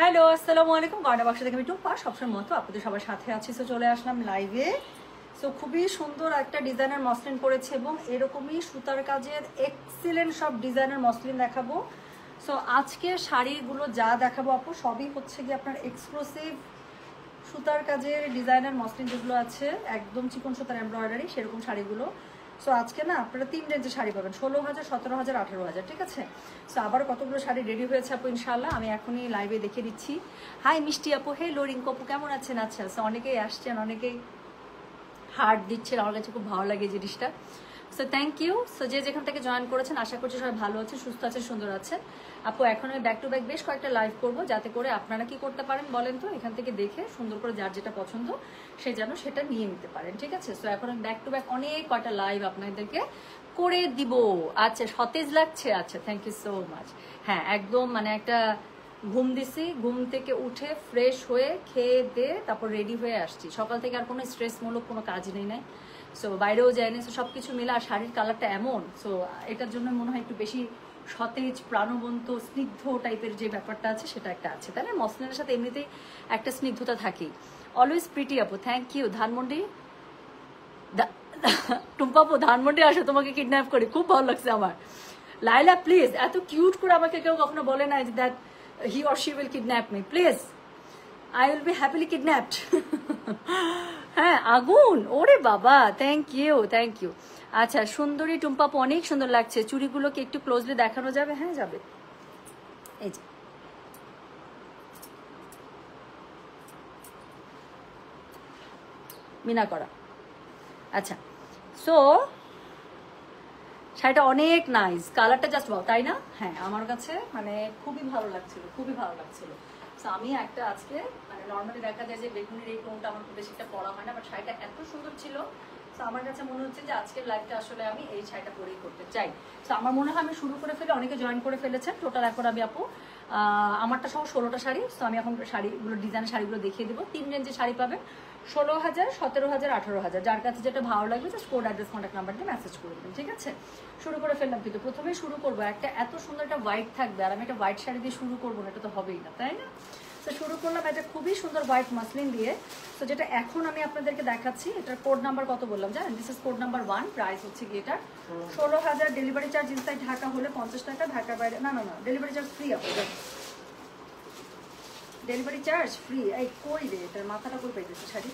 Hello, আসসালামু আলাইকুম। গয়না বাক্স থেকে আমি টুম্পা, সবসময় মতো আপনাদের সবার সাথে আছি। সো চলে আসলাম লাইভে। সো খুবই সুন্দর একটা ডিজাইনার মসলিন পরেছে এবং এরকমই সুতার কাজের এক্সিলেন্ট সব ডিজাইনার মসলিন দেখাবো। সো আজকে শাড়িগুলো যা দেখাবো আপু সবই হচ্ছে কি আপনার এক্সক্লুসিভ সুতার কাজের ডিজাইনার মসলিন যেগুলো আছে, একদম চিকন সুতার এমব্রয়ডারি সেরকম শাড়িগুলো। সো আজকে না আপনারা 3 রেঞ্জের শাড়ি পাবেন, 16,000, 17,000, 18,000, ঠিক আছে। সো আবার কতগুলো শাড়ি রেডি হয়েছে আপু ইনশাল্লাহ আমি এখনই লাইভে দেখিয়ে দিচ্ছি। হাই মিষ্টি আপু, হে লোরিঙ্ক আপু, কেমন আছেন? আচ্ছা, সো অনেকেই আসছেন, অনেকেই হার্ট দিচ্ছেন, আমার কাছে খুব ভালো লাগে জিনিসটা। So thank you. সো যে যেখান থেকে জয়েন করেছেন আশা করছি সবাই ভালো আছে, সুস্থ আছে, সুন্দর আছে। আপু এখন আমি ব্যাক টু ব্যাক বেশ কয়েকটা লাইভ করবো, যাতে করে আপনারা কি করতে পারেন বলেন তো, এখান থেকে দেখে সুন্দর করে যার যেটা পছন্দ সে যেন সেটা নিয়ে নিতে পারেন, ঠিক আছে। সো এখন আমি ব্যাক টু ব্যাক অনেক কয়টা লাইভ আপনাদেরকে করে দিব। আচ্ছা, সতেজ লাগছে, আচ্ছা থ্যাংক ইউ সো মাচ। হ্যাঁ একদম মানে একটা ঘুম দিছি, ঘুম থেকে উঠে ফ্রেশ হয়ে খেয়ে দিয়ে তারপর রেডি হয়ে আসছি। সকাল থেকে আর কোনো স্ট্রেসমূলক কোনো কাজ নেই নাই। সো বাইরেও যায়নি। সো সব কিছু মিলে আর শাড়ির কালারটা এমন, সো এটার জন্য মনে হয় একটু বেশি সতেজ, প্রাণবন্ত, স্নিগ্ধ টাইপের যে ব্যাপারটা আছে সেটা একটা আছে, তাই না? মসলিনের সাথে এমনিতেই একটা স্নিগ্ধতা থাকেই। অলওয়েজ প্রিটি আপু, থ্যাংক ইউ। ধানমন্ডি টুম্পাপু, ধানমন্ডি আসো, তোমাকে কিডন্যাপ করি, খুব ভালো লাগছে আমার। লাইলা প্লিজ, এত কিউট করে আমাকে কেউ কখনো বলে না that he or she will kidnap me. Please, I will be happily kidnapped. হ্যাঁ আগুন, ওরে বাবা, থ্যাংক ইউ থ্যাংক ইউ। আচ্ছা সুন্দরী টুম্পাপু, অনেক সুন্দর লাগছে। চুড়িগুলোকে একটু ক্লোজলি দেখানো যাবে? হ্যাঁ যাবে। এই যে মিনা করা। আচ্ছা, সো শাড়িটা অনেক নাইস, কালারটা জাস্ট ওয়াও, তাই না? হ্যাঁ আমার কাছে মানে খুবই ভালো লাগছিল, খুবই ভালো লাগছিল। সো আমি একটা আজকে মানে নর্মালি দেখা যায় যে বেগুনের এই টোনটা আমার খুব বেশি একটা পরা হয় না, বাট শাড়িটা এত সুন্দর ছিল। সো আমার কাছে মনে হচ্ছে যে আজকের লাইভটা আসলে আমি এই শাড়িটা পরেই করতে চাই। সো আমার মনে হয় আমি শুরু করে ফেলে, অনেকে জয়েন করে ফেলেছেন। টোটাল এখন আমি আপু আমারটা সহ 16টা শাড়ি। সো আমি এখন শাড়িগুলো, ডিজাইন শাড়িগুলো দেখিয়ে দেবো। 3 রেঞ্জের শাড়ি পাবেন, 16,000, 17,000, 18,000। যার কাছে যেটা ভালো লাগবে just code address contact number দিয়ে মেসেজ করে দেবেন, ঠিক আছে। শুরু করে ফেললাম, কিন্তু প্রথমেই শুরু করবো একটা এত সুন্দর একটা হোয়াইট থাকবে, আর আমি একটা হোয়াইট শাড়ি দিয়ে শুরু করবো না, এটা তো হবেই না, তাই না? তো শুরু করলাম একটা খুবই সুন্দর হোয়াইট মাসলিন দিয়ে। তো যেটা এখন আমি আপনাদেরকে দেখাচ্ছি, এটার কোড নাম্বার কত বললাম জানেন? This is code number 1। Price হচ্ছে কি এটা 16,000। ডেলিভারি চার্জ ইনসাইড ঢাকা হলে 50 টাকা, ঢাকার বাইরে না না না ডেলিভারি চার্জ ফ্রি। আপনাদের ডেলিভারি চার্জ ফ্রি। এই কই রে, এটার মাথাটা কই পাইতেছে? শাড়ি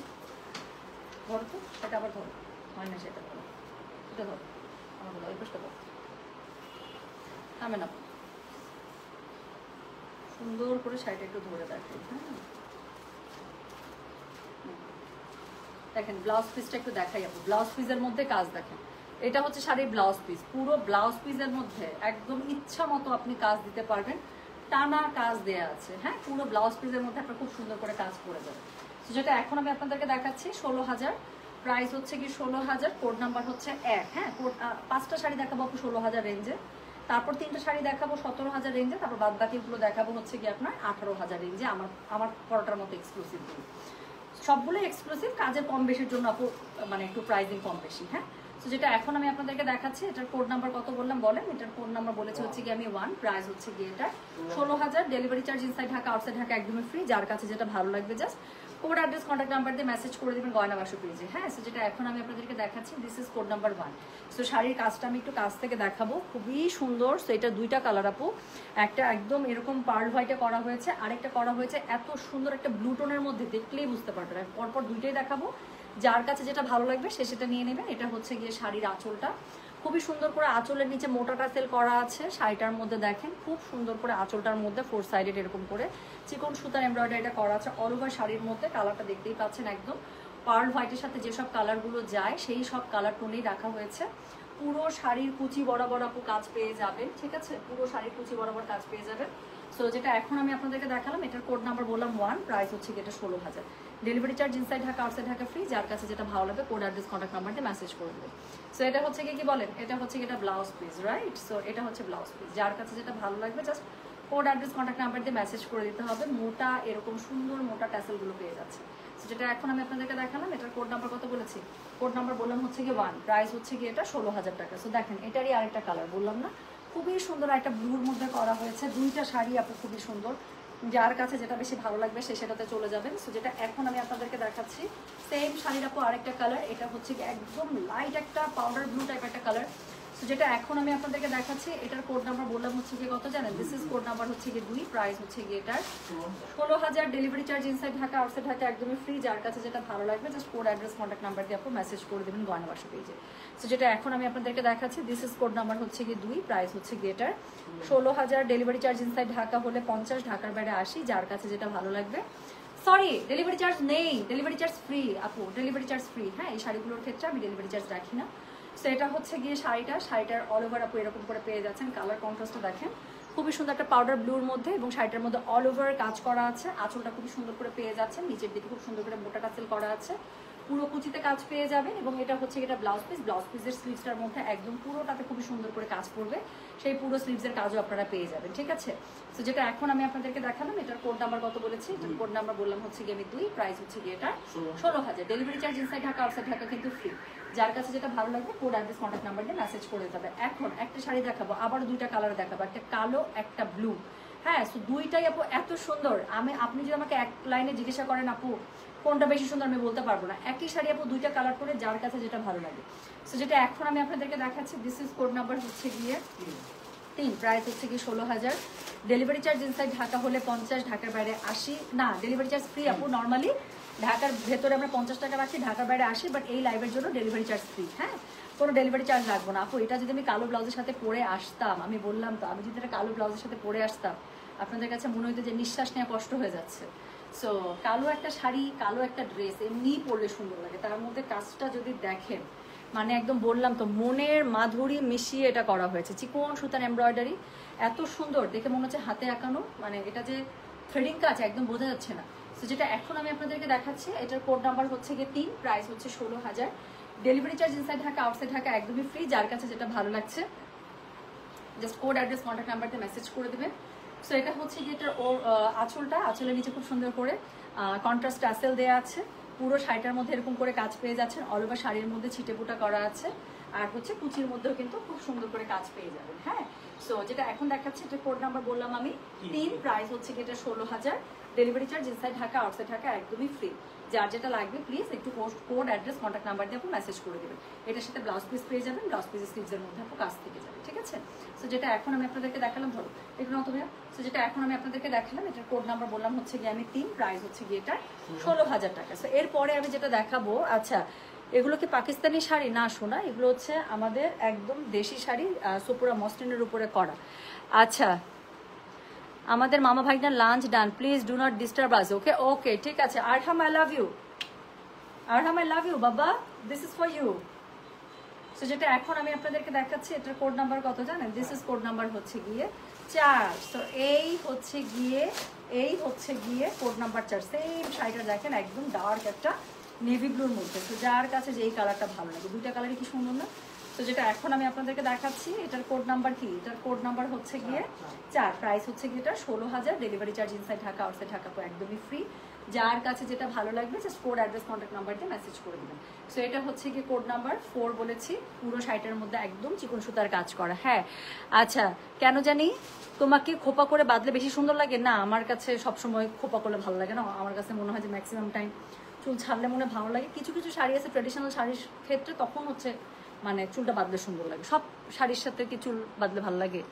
ধরো তো, সেটা আবার ধরো, হয় না সেটা ধরো, এটা ধরো, আমার বলো ওই পাশটা ধরো, থামে না, সুন্দর করে শাড়িটা একটু ধরে দেখেন। হ্যাঁ দেখেন ব্লাউজ পিসটা একটু দেখাই আপু। ব্লাউজ পিসের মধ্যে কাজ দেখেন, এটা হচ্ছে শাড়ির ব্লাউজ পিস। পুরো ব্লাউজ পিসের মধ্যে একদম ইচ্ছা মতো আপনি কাজ দিতে পারবেন, টানা কাজ দেয়া আছে। হ্যাঁ পুরো ব্লাউজ পিসের মধ্যে আপনার খুব সুন্দর করে কাজ করে যাবে। তো যেটা এখন আমি আপনাদেরকে দেখাচ্ছি 16,000, প্রাইস হচ্ছে কি 16,000, কোড নাম্বার হচ্ছে 1। হ্যাঁ কোড 5টা শাড়ি দেখাবো আপু 16,000 রেঞ্জে, তারপর 3টা শাড়ি দেখাবো 17,000 রেঞ্জে, তারপর বাদ বাকিগুলো দেখাবো হচ্ছে কি আপনার 18,000 রেঞ্জে। আমার পরোটার মতো এক্সক্লুসিভ, সবগুলো এক্সক্লুসিভ, কাজের কম বেশির জন্য আপু মানে একটু প্রাইসিং কম বেশি। হ্যাঁ তো যেটা এখন আমি আপনাদেরকে দেখাচ্ছি, এটার কোড নাম্বার কত বললাম বলেন? এটার কোড নাম্বার বলেছে হচ্ছে কি আমি 1। প্রাইস হচ্ছে কি এটা 16,000। Delivery charge inside Dhaka, outside Dhaka একদমই ফ্রি। যার কাছে যেটা ভালো লাগবে just code address contact number দিয়ে মেসেজ করে দেবেন গয়না বাক্স পেজে। হ্যাঁ সো যেটা এখন আমি আপনাদেরকে দেখাচ্ছি, this is code number 1। So শাড়ির কাজটা আমি একটু কাছ থেকে দেখাবো, খুবই সুন্দর। সো এটা 2টা কালার আপু, একটা একদম এরকম পার্ল হোয়াইটে করা হয়েছে, আরেকটা করা হয়েছে এত সুন্দর একটা ব্লু টোনের মধ্যে, দেখলেই বুঝতে পারবেন। পরপর 2টাই দেখাবো, যার কাছে যেটা ভালো লাগবে সে সেটা নিয়ে নেবেন। এটা হচ্ছে গিয়ে শাড়ির আঁচলটা, খুবই সুন্দর করে আঁচলের নিচে মোটা টাসেল করা আছে। শাড়িটার মধ্যে দেখেন খুব সুন্দর করে আঁচলটার মধ্যে 4 সাইডেড এরকম করে চিকন সুতার এমব্রয়ডারিটা করা আছে অল ওভার শাড়ির মধ্যে। কালারটা দেখতেই পাচ্ছেন, একদম পার্ল হোয়াইটের সাথে যেসব কালারগুলো যায় সেই সব কালার টোনেই রাখা হয়েছে। পুরো শাড়ির কুচি বরাবর আপু কাজ পেয়ে যাবেন, ঠিক আছে, পুরো শাড়ির কুচি বরাবর কাজ পেয়ে যাবেন। সো যেটা এখন আমি আপনাদেরকে দেখালাম, এটার কোড নাম্বার বললাম 1। প্রাইস হচ্ছে এটা 16,000। Delivery charge inside Dhaka, outside Dhaka free. যার কাছে যেটা ভালো লাগবে কোড অ্যাড্রেস কন্ট্যাক্ট নাম্বার দিয়ে মেসেজ করে দেবে। সো এটা হচ্ছে কি বলেন, এটা হচ্ছে এটা ব্লাউজ পিস, রাইট? সো এটা হচ্ছে ব্লাউজ পিস, যার কাছে যেটা ভালো লাগবে just code address contact number দিয়ে মেসেজ করে দিতে হবে। মোটা এরকম সুন্দর মোটা ট্যাসেলগুলো পেয়ে যাচ্ছে। যেটা এখন আমি আপনাদেরকে দেখালাম, এটার কোড নাম্বার কত বলেছি? কোড নাম্বার বললাম হচ্ছে কি 1। প্রাইস হচ্ছে কি এটা 16,000 টাকা। সো দেখেন এটারই আরেকটা কালার বললাম না, খুবই সুন্দর একটা ব্লুর মধ্যে করা হয়েছে। 2টা শাড়ি আপু খুবই সুন্দর, যার কাছে যেটা বেশি ভালো লাগবে সে সেটাতে চলে যাবেন। সো যেটা এখন আমি আপনাদেরকে দেখাচ্ছি সেম শাড়ির আপু আরেকটা কালার, এটা হচ্ছে কি একদম লাইট একটা পাউডার ব্লু টাইপ একটা কালার। সো যেটা এখন আমি আপনাদেরকে দেখাচ্ছি এটার কোড নাম্বার বললাম হচ্ছে কি কত জানেন, দিস ইজ কোড নাম্বার হচ্ছে কি 2, প্রাইস হচ্ছে কি এটার 16,000, delivery charge inside Dhaka outside Dhaka একদমই ফ্রি। যার কাছে যেটা ভালো লাগবে just code address contact number দিয়ে আপনি মেসেজ করে দেবেন গয়না বাসা পেজে। সো যেটা এখন আমি আপনাদেরকে দেখাচ্ছি দিস ইজ কোড নাম্বার হচ্ছে কি 2, প্রাইস হচ্ছে কি এটার 16,000, ডেলিভারি চার্জ ইনসাইড ঢাকা হলে 50, ঢাকার বাইরে 80। যার কাছে যেটা ভালো লাগবে, সরি ডেলিভারি চার্জ নেই, ডেলিভারি চার্জ ফ্রি আপু, ডেলিভারি চার্জ ফ্রি। হ্যাঁ, এই শাড়িগুলোর ক্ষেত্রে আমি ডেলিভারি চার্জ রাখি না। সো এটা হচ্ছে গিয়ে শাড়িটার অল ওভার আপু এরকম করে পেয়ে যাচ্ছেন। কালার কন্ট্রাস্টটা দেখেন খুবই সুন্দর একটা পাউডার ব্লুর মধ্যে, এবং শাড়িটার মধ্যে অল ওভার কাজ করা আছে। আঁচলটা খুবই সুন্দর করে পেয়ে যাচ্ছেন, নিচের দিকে খুব সুন্দর করে মোটা টাসেল করা আছে, পুরো কুচিতে কাজ পেয়ে যাবেন। এবং এটা হচ্ছে এটা ব্লাউজ পিসের স্লিভসটার মধ্যে একদম পুরোটাতে খুবই সুন্দর করে কাজ করবে, সেই পুরো স্লিভসের কাজও আপনারা পেয়ে যাবেন। ঠিক আছে, তো যেটা এখন আমি আপনাদেরকে দেখালাম এটার কোড নাম্বার কত বলেছি, এটার কোড নাম্বার বললাম হচ্ছে গিয়ে আমি 2, প্রাইস হচ্ছে গিয়ে এটা 16,000, delivery charge inside Dhaka outside Dhaka কিন্তু ফ্রি। যার কাছে যেটা ভালো লাগবে কোড অ্যাড্রেস কন্ট্যাক্ট নাম্বার দিয়ে মেসেজ করে দিতে হবে। এখন একটা শাড়ি দেখাবো, আবার দুইটা কালার দেখাবো, একটা কালো একটা ব্লু। হ্যাঁ, সো দুইটাই আপু এত সুন্দর, আপনি যদি আমাকে এক লাইনে জিজ্ঞাসা করেন আপু কোনটা বেশি সুন্দর, আমি বলতে পারবো না। একই শাড়ি আপু দুইটা কালার করে যার কাছে যেটা ভালো লাগে। সো যেটা এখন আমি আপনাদেরকে দেখাচ্ছি দিস ইজ কোড নাম্বার হচ্ছে গিয়ে 3, প্রাইস হচ্ছে গিয়ে 16,000, ডেলিভারি চার্জ ইনসাইড ঢাকা হলে 50, ঢাকার বাইরে 80। না, ডেলিভারি চার্জ ফ্রি আপু, নর্মালি ঢাকার ভেতরে আমরা 50 টাকা রাখি, ঢাকার বাইরে 80, বাট এই লাইভের জন্য ডেলিভারি চার্জ ফ্রি। হ্যাঁ, কোনো ডেলিভারি চার্জ লাগবে না আপু। এটা যদি আমি কালো ব্লাউজের সাথে পরে আসতাম, আমি বললাম তো, আমি যদি এটা কালো ব্লাউজের সাথে পরে আসতাম আপনাদের কাছে মনে হতো যে নিঃশ্বাস নেওয়া কষ্ট হয়ে যাচ্ছে। সো কালো একটা শাড়ি, কালো একটা ড্রেস এমনিই পরলে সুন্দর লাগে, তার মধ্যে কাজটা যদি দেখেন মানে একদম বললাম তো মনের মাধুরী মিশিয়ে এটা করা হয়েছে। চিকন সুতার এমব্রয়ডারি এত সুন্দর দেখে মনে হচ্ছে হাতে আঁকানো, মানে এটা যে থ্রেডিং কাজ একদম বোঝা যাচ্ছে না। তো যেটা এখন আমি আপনাদেরকে দেখাচ্ছি এটার কোড নাম্বার হচ্ছে গিয়ে 3, প্রাইস হচ্ছে 16,000, delivery charge inside Dhaka outside Dhaka একদমই ফ্রি। যার কাছে যেটা ভালো লাগছে just code address contact number দিয়ে মেসেজ করে দেবেন। সো এটা হচ্ছে গিয়ে এটার আঁচলের নিচে খুব সুন্দর করে কন্ট্রাস্ট টাসেল দেওয়া আছে, পুরো শাড়িটার মধ্যে এরকম করে কাজ পেয়ে যাচ্ছেন, অল ওভার শাড়ির মধ্যে ছিটেফোঁটা করা আছে, আর হচ্ছে কুচির মধ্যেও কিন্তু খুব সুন্দর করে কাজ পেয়ে যাবেন। হ্যাঁ, সো যেটা এখন দেখাচ্ছি এটা কোড নাম্বার বললাম আমি 3, প্রাইস হচ্ছে কি এটা 16,000, delivery charge inside Dhaka outside Dhaka একদমই ফ্রি। যার যেটা লাগবে প্লিজ একটু কোড অ্যাড্রেস কন্ট্যাক্ট নাম্বার দিয়ে আপনি মেসেজ করে দেবেন। এটার সাথে ব্লাউজ পিস পেয়ে যাবেন, ব্লাউজ পিসের স্লিভসের মধ্যে আপনি কাজ থেকে যাবে। ঠিক আছে, সো যেটা এখন আমি আপনাদেরকে দেখালাম, ধরো একটু নতুন। সো যেটা এখন আমি আপনাদেরকে দেখালাম এটার কোড নাম্বার বললাম হচ্ছে গিয়ে আমি 3, প্রাইস হচ্ছে গিয়ে এটা 16,000 টাকা। সো এরপরে আমি যেটা দেখাবো, আচ্ছা এগুলো কি পাকিস্তানি শাড়ি না শোনা, এগুলো হচ্ছে আমাদের একদম দেশি শাড়ি, সোপুরা মসলিনের উপরে করা। আচ্ছা, আমাদের মামা ভাইটার lunch done, please do not disturb us. Okay okay, ঠিক আছে। Arham I love you, Arham I love you বাবা, this is for you. So যেটা এখন আমি আপনাদেরকে দেখাচ্ছি এটার কোড নাম্বার কত জানেন, দিস ইজ কোড নাম্বার হচ্ছে গিয়ে 4। সো এই হচ্ছে গিয়ে কোড নাম্বার 4। সেম শাড়িটা দেখেন একদম ডার্ক একটা নেভি ব্লুর মধ্যে। তো যার কাছে যেই কালারটা ভালো লাগে, দুইটা কালারই কি সুন্দর না। তো যেটা এখন আমি আপনাদেরকে দেখাচ্ছি এটার কোড নাম্বার কি, এটার কোড নাম্বার হচ্ছে গিয়ে 4, প্রাইস হচ্ছে গিয়ে এটা 16,000, delivery charge inside Dhaka outside Dhaka একদমই ফ্রি। যার কাছে যেটা ভালো লাগবে just code address contact number দিয়ে মেসেজ করে দেবেন। সো এটা হচ্ছে গিয়ে কোড নাম্বার 4 বলেছি, পুরো শাড়িটার মধ্যে একদম চিকন সুতার কাজ করা। হ্যাঁ, আচ্ছা কেন জানি তোমাকে খোপা করে বাঁধলে বেশি সুন্দর লাগে না, আমার কাছে সবসময় খোপা করলে ভালো লাগে না। আমার কাছে মনে হয় যে ম্যাক্সিমাম টাইম চুল ছাড়লে মনে ভালো লাগে। কিছু কিছু শাড়ি আছে ট্রেডিশনাল শাড়ির ক্ষেত্রে তখন হচ্ছে মানে চুলটা বাঁধলে সুন্দর লাগে, সব শাড়ির সাথে কি চুল বাঁধলে ভালো লাগে।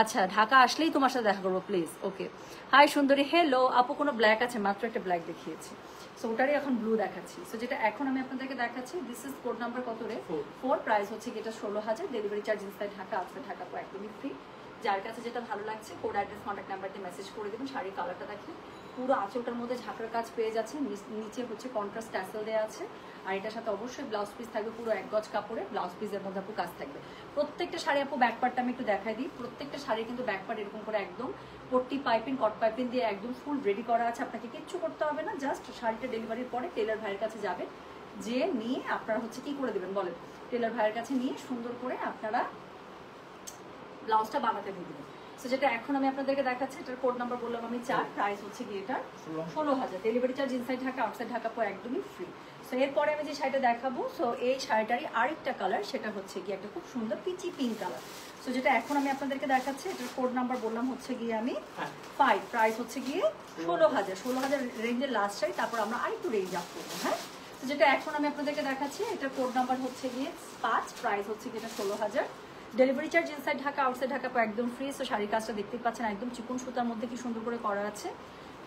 আচ্ছা, ঢাকা আসলেই তোমার সাথে দেখা করবো প্লিজ। ওকে, হাই সুন্দরী, হ্যালো আপু, কোনো ব্ল্যাক আছে? মাত্র একটা ব্ল্যাক দেখিয়েছি, সো ওটারই এখন ব্লু দেখাচ্ছি। সো যেটা এখন আমি আপনাদেরকে দেখাচ্ছি দিস ইজ কোড নাম্বার কত রে 4, প্রাইস হচ্ছে এটা 16,000, delivery charge inside Dhaka outside Dhaka একদমই ফ্রি। যার কাছে যেটা ভালো লাগছে কোড অ্যাড্রেস কন্ট্যাক্ট নাম্বার দিয়ে মেসেজ করে দেবেন। শাড়ির কালারটা দেখেন, পুরো আঁচলটার মধ্যে ঝাঁকার কাজ পেয়ে যাচ্ছে, নিচে হচ্ছে কন্ট্রাস্ট ট্যাসেল দেওয়া আছে, আর এটার সাথে অবশ্যই ব্লাউজ পিস থাকবে, পুরো 1 গজ কাপড়ে ব্লাউজ পিসের মধ্যে আপু কাজ থাকবে। প্রত্যেকটা শাড়ি আপু ব্যাকপার্টটা আমি একটু দেখাই দিই। প্রত্যেকটা শাড়ি কিন্তু ব্যাকপার্ট এরকম করে একদম পট্টি পাইপিং কট পাইপিং দিয়ে একদম ফুল রেডি করা আছে, আপনাকে কিচ্ছু করতে হবে না। জাস্ট শাড়িটা ডেলিভারির পরে টেলার ভাইয়ের কাছে যাবে, যে নিয়ে আপনারা হচ্ছে কি করে দেবেন বলেন, টেলার ভাইয়ের কাছে নিয়ে সুন্দর করে আপনারা ব্লাউজটা বানাতে দিয়ে দেবেন। সো যেটা এখন আমি আপনাদেরকে দেখাচ্ছি এটার কোড নাম্বার বললাম আমি 4, প্রাইস হচ্ছে কি এটা 16,000, delivery charge inside Dhaka outside Dhaka একদমই ফ্রি। সো সো এরপরে আমি যে শাড়িটা দেখাবো, সো এই শাড়িটারই আরেকটা কালার, সেটা হচ্ছে গিয়ে একটা খুব সুন্দর পিচি পিঙ্ক কালার। সো যেটা এখন আমি আপনাদেরকে দেখাচ্ছি, এটার কোড নাম্বার বললাম হচ্ছে গিয়ে আমি 5, প্রাইস হচ্ছে গিয়ে 16,000 রেঞ্জের লাস্ট শাড়ি। তারপর আমরা আরেকটু রেঞ্জ আপ করবো। হ্যাঁ, তো যেটা এখন আমি আপনাদেরকে দেখাচ্ছি, এটার কোড নাম্বার হচ্ছে গিয়ে 5, প্রাইস হচ্ছে গিয়ে এটা 16,000। Delivery charge inside Dhaka outside Dhaka একদম ফ্রি। সো শাড়ির কাজটা দেখতেই পাচ্ছেন, একদম চিকন সুতার মধ্যে কি সুন্দর করে করা আছে,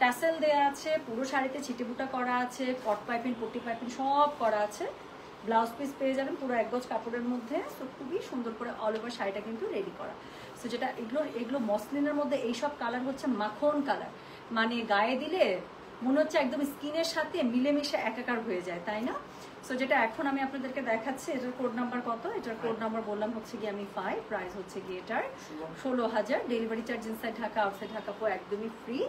ট্যাসেল দেওয়া আছে, পুরো শাড়িতে ছিটে বুটা করা আছে, কট পাইপিং পট্টি পাইপিং সব করা আছে। ব্লাউজ পিস পেয়ে যাবেন পুরো 1 গজ কাপড়ের মধ্যে। সো খুবই সুন্দর করে অল ওভার শাড়িটা কিন্তু রেডি করা। সো যেটা এগুলো মসলিনের মধ্যে এইসব কালার হচ্ছে মাখন কালার, মানে গায়ে দিলে মনে হচ্ছে একদম স্কিনের সাথে মিলেমিশে একাকার হয়ে যায়, তাই না? সো যেটা এখন আমি আপনাদেরকে দেখাচ্ছি, এটার কোড নাম্বার কত? এটার কোড নাম্বার বললাম হচ্ছে গিয়ে আমি 5, প্রাইস হচ্ছে গিয়ে এটার 16,000। Delivery charge inside Dhaka outside Dhaka একদমই ফ্রি।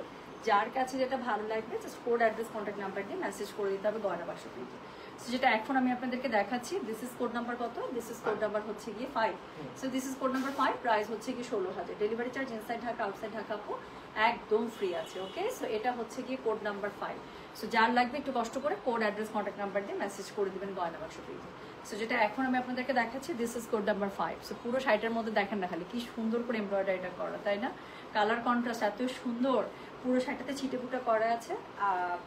যার কাছে যেটা ভালো লাগবে just code address contact number দিয়ে মেসেজ করে দিতে হবে গয়না বাক্স পেজে। সো যেটা এখন আমি আপনাদেরকে দেখাচ্ছি, দিস ইজ কোড নাম্বার কত? দিস ইজ কোড নাম্বার হচ্ছে গিয়ে 5। So this is code number 5, price হচ্ছে গিয়ে 16,000। Delivery charge inside Dhaka outside Dhaka একদম ফ্রি আছে। ওকে, সো এটা হচ্ছে গিয়ে কোড নাম্বার 5। সো যার লাগবে একটু কষ্ট করে কোড অ্যাড্রেস কন্ট্যাক্ট নাম্বার দিয়ে মেসেজ করে দিবেন গয়না বাক্স পেজে। সো যেটা এখন আমি আপনাদেরকে দেখাচ্ছি, this is code number 5। So পুরো শাড়িটার মধ্যে দেখেন না খালি কি সুন্দর করে এমব্রয়ডারিটা করা, তাই না? কালার কন্ট্রাস্ট এত সুন্দর, পুরো শাড়িটাতে ছিটেফুটা করা আছে,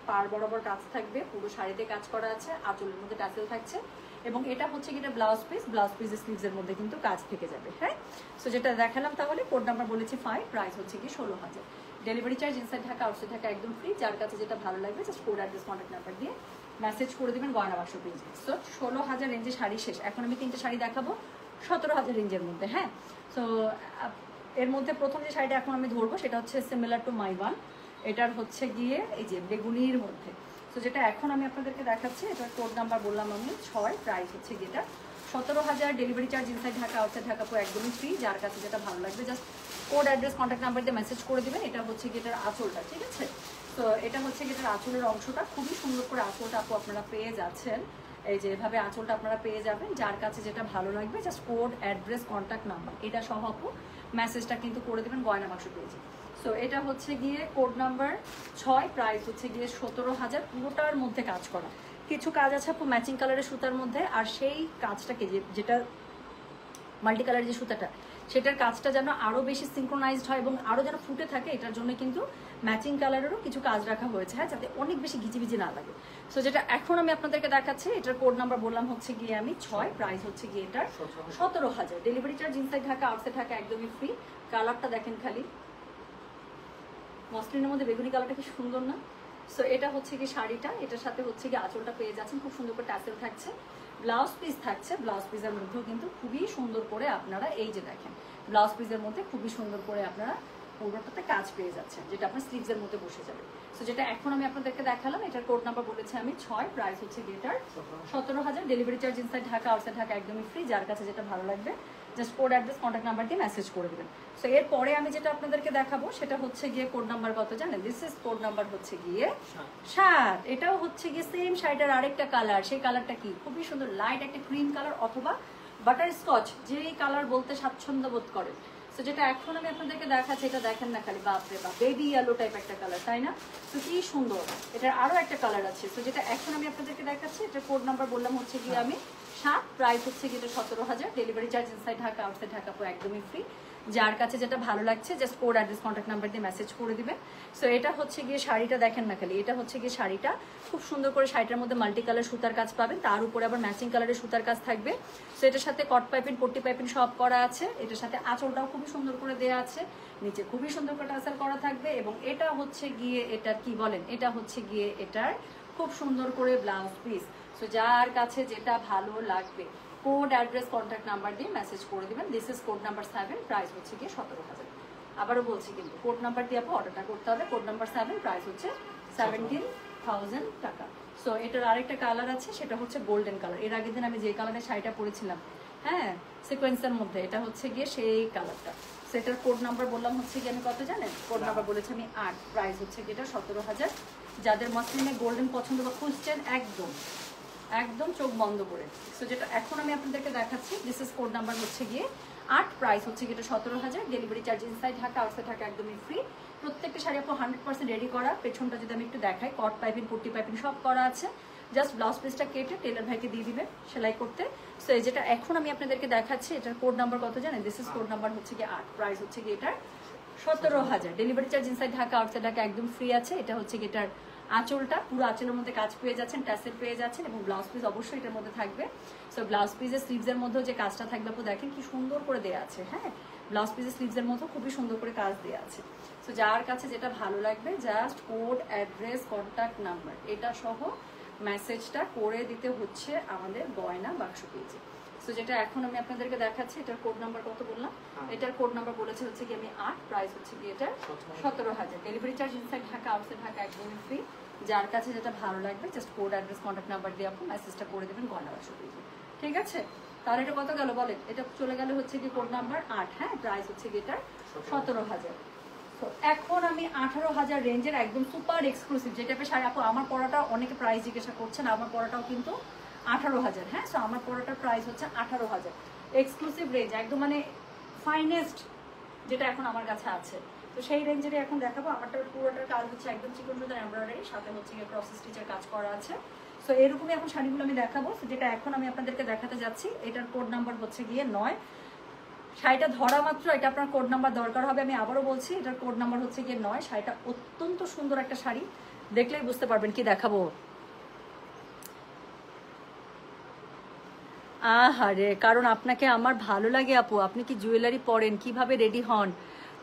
পার বরাবর কাজ থাকবে, পুরো শাড়িতে কাজ করা আছে, আঁচলের মধ্যে টাসেল থাকছে, এবং এটা হচ্ছে কি ব্লাউজ পিস স্লিভসের মধ্যে কিন্তু কাজ থেকে যাবে। হ্যাঁ, সো যেটা দেখালাম, তাহলে কোড নাম্বার বলেছি 5, প্রাইস হচ্ছে কি 16,000। Delivery charge inside Dhaka outside Dhaka একদম ফ্রি। যার কাছে যেটা ভালো লাগবে just code address contact number দিয়ে মেসেজ করে দেবেন গয়না বাক্স পেজে। সো 16,000 রেঞ্জে শাড়ি শেষ। এখন আমি 3টে শাড়ি দেখাবো 17,000 রেঞ্জের মধ্যে। হ্যাঁ, সো এর মধ্যে প্রথম যে শাড়িটা এখন আমি ধরবো সেটা হচ্ছে সিমিলার টু মাই ওয়ান। এটার হচ্ছে গিয়ে এই যে বেগুনির মধ্যে। তো যেটা এখন আমি আপনাদেরকে দেখাচ্ছি, এটার কোড নাম্বার বললাম আমি 6, প্রাইস হচ্ছে গিয়ে এটা 17,000। Delivery charge inside Dhaka outside Dhaka একদমই ফ্রি। যার কাছে যেটা ভালো লাগবে just code address contact number দিয়ে মেসেজ করে দিবেন। এটা হচ্ছে গিয়ে এটার আঁচলটা, ঠিক আছে? তো এটা হচ্ছে গিয়ে এটার আঁচলের অংশটা, খুবই সুন্দর করে আঁচলটা আপু আপনারা পেয়ে যাচ্ছেন। এই যে এভাবে আঁচলটা আপনারা পেয়ে যাবেন। যার কাছে যেটা ভালো লাগবে just code address contact number এটা সহ আপু মেসেজটা কিন্তু করে দেবেন গয়না বাক্স পেজে। সো এটা হচ্ছে গিয়ে কোড নাম্বার 6, প্রাইস হচ্ছে গিয়ে 17,000। পুরোটার মধ্যে কাজ করা, কিছু কাজ আছে আপু ম্যাচিং কালারের সুতার মধ্যে, আর সেই কাজটাকে যেটা মাল্টি কালারের যে সুতাটা, সেটার কাজটা যেন আরও বেশি সিনক্রোনাইজড হয় এবং আরও যেন ফুটে থাকে, এটার জন্য কিন্তু ম্যাচিং কালারেরও কিছু কাজ রাখা হয়েছে। হ্যাঁ, যাতে অনেক বেশি ঘিচিবিচি না লাগে। সো যেটা এখন আমি আপনাদেরকে দেখাচ্ছি, এটার কোড নাম্বার বললাম হচ্ছে গিয়ে আমি 6, প্রাইস হচ্ছে গিয়ে এটার 17,000। Delivery charge inside Dhaka outside Dhaka একদমই ফ্রি। কালারটা দেখেন খালি, মসলিনের মধ্যে বেগুনি কালারটা কি সুন্দর না? সো এটা হচ্ছে কি শাড়িটা, এটার সাথে হচ্ছে কি আঁচলটা পেয়ে যাচ্ছেন, খুব সুন্দর করে ট্যাসেল থাকছে, ব্লাউজ পিস থাকছে। ব্লাউজ পিসের মধ্যেও কিন্তু খুবই সুন্দর করে আপনারা এই যে দেখেন, ব্লাউজ পিসের মধ্যে খুবই সুন্দর করে আপনারা পুরোটাতে কাজ পেয়ে যাচ্ছেন, যেটা আপনার স্লিভসের মধ্যে বসে যাবে। সো যেটা এখন আমি আপনাদেরকে দেখালাম, এটার কোড নাম্বার বলেছি আমি 6, প্রাইস হচ্ছে এটার 17,000। Delivery charge inside Dhaka outside Dhaka একদমই ফ্রি। যার কাছে যেটা ভালো লাগবে just code address contact number দিয়ে মেসেজ করে দেবেন। সো এরপরে আমি যেটা আপনাদেরকে দেখাবো সেটা হচ্ছে গিয়ে কোড নাম্বার কত জানেন? দিস ইজ কোড নাম্বার হচ্ছে গিয়ে 7। এটাও হচ্ছে গিয়ে সেম শাড়িটার আরেকটা কালার। সেই কালারটা কি? খুবই সুন্দর লাইট একটা ক্রিম কালার অথবা বাটার স্কচ, যেই কালার বলতে স্বাচ্ছন্দ্য বোধ করে। সো যেটা এখন আমি আপনাদেরকে দেখাচ্ছি, এটা দেখেন না খালি, বাপরে বাপ, বেবি ইয়েলো টাইপ একটা কালার, তাই না? তো কি সুন্দর, এটার আরো একটা কালার আছে। তো যেটা এখন আমি আপনাদেরকে দেখাচ্ছি, এটার কোড নাম্বার বললাম হচ্ছে গিয়ে আমি 7, প্রাইস হচ্ছে গিয়ে 17,000। Delivery charge inside Dhaka outside Dhaka একদমই ফ্রি। যার কাছে যেটা ভালো লাগছে just code address contact number দিয়ে মেসেজ করে দিবেন। সো এটা হচ্ছে গিয়ে শাড়িটা দেখেন না খালি, এটা হচ্ছে গিয়ে শাড়িটা, খুব সুন্দর করে শাড়িটার মধ্যে মাল্টি কালার সুতার কাজ পাবেন, তার উপরে আবার ম্যাচিং কালারের সুতার কাজ থাকবে। সো এটার সাথে কট পাইপিং পট্টি পাইপিং সব করা আছে। এটার সাথে আঁচলটাও খুবই সুন্দর করে দেওয়া আছে, নিচে খুবই সুন্দর করে টাসেল করা থাকবে। এবং এটা হচ্ছে গিয়ে এটার কি বলেন, এটা হচ্ছে গিয়ে এটার খুব সুন্দর করে ব্লাউজ পিস। সো যার কাছে যেটা ভালো লাগবে কোড অ্যাড্রেস কন্ট্যাক্ট নাম্বার দিয়ে মেসেজ করে দিবেন। This is code number 7, price হচ্ছে গিয়ে 17,000। আবারও বলছি কিন্তু কোড নাম্বার দিয়ে আপনি অর্ডারটা করতে হবে। কোড নাম্বার 7, প্রাইস হচ্ছে 17,000 টাকা। সো এটার আরেকটা কালার আছে, সেটা হচ্ছে গোল্ডেন কালার। এর আগের দিন আমি যে কালারের শাড়িটা পরেছিলাম, হ্যাঁ, সিকোয়েন্সের মধ্যে, এটা হচ্ছে গিয়ে সেই কালারটা। সেটার কোড নাম্বার বললাম হচ্ছে গিয়ে আমি কত জানেন? কোড নাম্বার বলেছি আমি 8, প্রাইস হচ্ছে গিয়ে এটা 17,000। যাদের মসলিনে গোল্ডেন পছন্দ বা খুঁজছেন একদম একদম চোখ বন্ধ করে। সো যেটা এখন আমি আপনাদেরকে দেখাচ্ছি, দিস ইজ কোড নাম্বার হচ্ছে গিয়ে 8, প্রাইস হচ্ছে গিয়ে 17,000। Delivery charge inside Dhaka outside Dhaka একদমই ফ্রি। প্রত্যেকটা শাড়ি আপু 100% রেডি করা। পেছনটা যদি আমি একটু দেখাই, কট পাইপিং পট্টি পাইপিং সব করা আছে। জাস্ট ব্লাউজ পিসটা কেটে টেলার ভাইকে দিয়ে দিবেন সেলাই করতে। সো এই যেটা এখন আমি আপনাদেরকে দেখাচ্ছি, এটার কোড নাম্বার কত জানেন? দিস ইজ কোড নাম্বার হচ্ছে কি 8, প্রাইস হচ্ছে কি এটার 17,000। Delivery charge inside Dhaka outside Dhaka একদম ফ্রি আছে। এটা হচ্ছে কি এটার আঁচলটা, পুরো আঁচলের মধ্যে কাজ পেয়ে যাচ্ছেন, ট্যাসেল পেয়ে যাচ্ছেন এবং ব্লাউজ পিস অবশ্যই এটার মধ্যে থাকবে। সো ব্লাউজ পিসের স্লিভসের মধ্যেও যে কাজটা থাকবে আপু দেখেন কি সুন্দর করে দেওয়া আছে। হ্যাঁ, ব্লাউজ পিসের স্লিভসের মধ্যেও খুবই সুন্দর করে কাজ দেওয়া আছে। সো যার কাছে যেটা ভালো লাগবে just code, address, contact number এটা সহ মেসেজটা করে দিতে হচ্ছে আমাদের গয়না বাক্স পেজে। সো যেটা এখন আমি আপনাদেরকে দেখাচ্ছি, এটার কোড নাম্বার কত বললাম? এটার কোড নাম্বার বলেছে হচ্ছে কি আমি 8, প্রাইস হচ্ছে কি এটা 17,000। Delivery charge inside Dhaka outside Dhaka একদমই ফ্রি। যার কাছে যেটা ভালো লাগবে just code, address, contact number দিয়ে আপনি মেসেজটা করে দেবেন গয়না বাক্স পেজে। ঠিক আছে, তাহলে এটা কত গেল বলেন? এটা চলে গেল হচ্ছে কি কোড নাম্বার 8। হ্যাঁ, প্রাইস হচ্ছে কি এটা 17,000। তো এখন আমি 18,000 রেঞ্জের একদম সুপার এক্সক্লুসিভ যে টাইপের শাড়ি আপু, আমার পরাটা অনেকে প্রাইস জিজ্ঞাসা করছেন, আমার পরাটাও কিন্তু 18,000। হ্যাঁ, সো আমার পরাটার প্রাইস হচ্ছে 18,000 এক্সক্লুসিভ রেঞ্জ, একদম মানে ফাইনেস্ট যেটা এখন আমার কাছে আছে। তো সেই রেঞ্জেরই এখন দেখাবো। আমারটার পুরোটার কাজ হচ্ছে একদম চিকন সুতার এমব্রয়ডারি, সাথে হচ্ছে গিয়ে ক্রস স্টিচের কাজ করা আছে। সো এরকমই এখন শাড়িগুলো আমি দেখাবো। যেটা এখন আমি আপনাদেরকে দেখাতে যাচ্ছি এটার কোড নাম্বার হচ্ছে গিয়ে 9। শাড়িটা ধরা মাত্র এটা আপনার কোড নাম্বার দরকার হবে, আমি আবারও বলছি এটার কোড নাম্বার হচ্ছে গিয়ে 9। শাড়িটা অত্যন্ত সুন্দর একটা শাড়ি, দেখলেই বুঝতে পারবেন কি দেখাবো। আহারে, কারণ আপনাকে আমার ভালো লাগে আপু, আপনি কি জুয়েলারি পরেন, কিভাবে রেডি হন,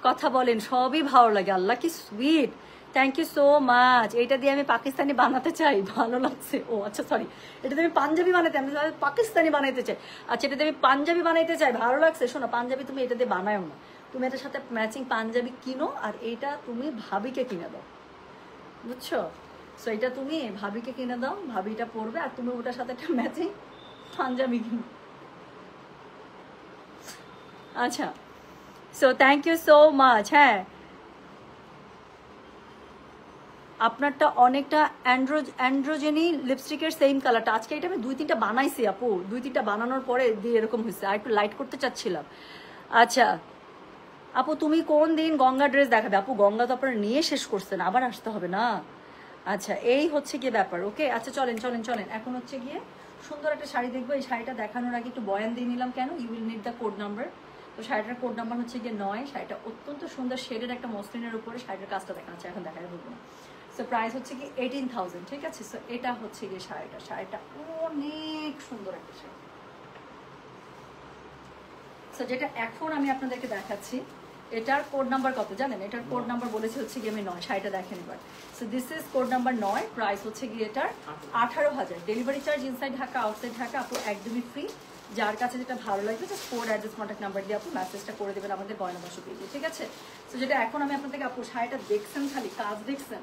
কথা বলেন, সবই ভালো লাগে। আল্লাহ কি sweet, thank you so much. এটা দিয়ে আমি পাকিস্তানি বানাতে চাই, ভালো লাগছে। ও আচ্ছা সরি, এটা দিয়ে আমি পাঞ্জাবি বানাতে, আমি পাকিস্তানি বানাইতে চাই। আচ্ছা, এটা দিয়ে আমি পাঞ্জাবি বানাইতে চাই, ভালো লাগছে। শোনো, পাঞ্জাবি তুমি এটা দিয়ে বানাও না, তুমি এটার সাথে ম্যাচিং পাঞ্জাবি কিনো আর এইটা তুমি ভাবিকে কিনে দাও, বুঝছো? সো এটা তুমি ভাবিকে কিনে দাও, ভাবিটা পরবে আর তুমি ওটার সাথে একটা ম্যাচিং পাঞ্জাবি কিনো। আচ্ছা, so thank you so much. হ্যাঁ, আপনারটা অনেকটা অ্যান্ড্রোজেনি লিপস্টিকের সেম কালারটা। আজকে এটা আমি 2-3টা বানাইছি আপু, 2-3টা বানানোর পরে দিয়ে এরকম হয়েছে, আর একটু লাইট করতে চাচ্ছিলাম। আচ্ছা আপু, তুমি কোন দিন গঙ্গা ড্রেস দেখাবে? আপু গঙ্গা তো আপনারা নিয়ে শেষ করছেন, আবার আসতে হবে না। আচ্ছা, এই হচ্ছে গিয়ে ব্যাপার। ওকে, আচ্ছা চলেন চলেন চলেন, এখন হচ্ছে গিয়ে সুন্দর একটা শাড়ি দেখবো। এই শাড়িটা দেখানোর আগে একটু বয়ান দিয়ে নিলাম, কেন? You will need the code number. তো শাড়িটার কোড নাম্বার হচ্ছে গিয়ে 9। শাড়িটা অত্যন্ত সুন্দর শেডের একটা মসলিনের উপরে, শাড়িটার কাজটা দেখাচ্ছে, এখন দেখাই বলবো না। সো প্রাইস হচ্ছে কি 18,000। ঠিক আছে, সো এটা হচ্ছে গিয়ে শাড়িটা অনেক সুন্দর একটা শাড়ি। সো যেটা এখন আমি আপনাদেরকে দেখাচ্ছি এটার কোড নাম্বার কত জানেন? এটার কোড নাম্বার বলেছে হচ্ছে গিয়ে আমি 9। শাড়িটা দেখেন এবার। So this is code number 9, price হচ্ছে গিয়ে এটার 18,000। Delivery charge inside Dhaka outside Dhaka আপু একদমই ফ্রি। যার কাছে যেটা ভালো লাগবে just code, address, contact number দিয়ে আপু মেসেজটা করে দেবেন আমাদের গয়না বাক্স পেজে। ঠিক আছে, সো যেটা এখন আমি আপনাদেরকে আপু শাড়িটা দেখছেন, খালি কাজ দেখছেন,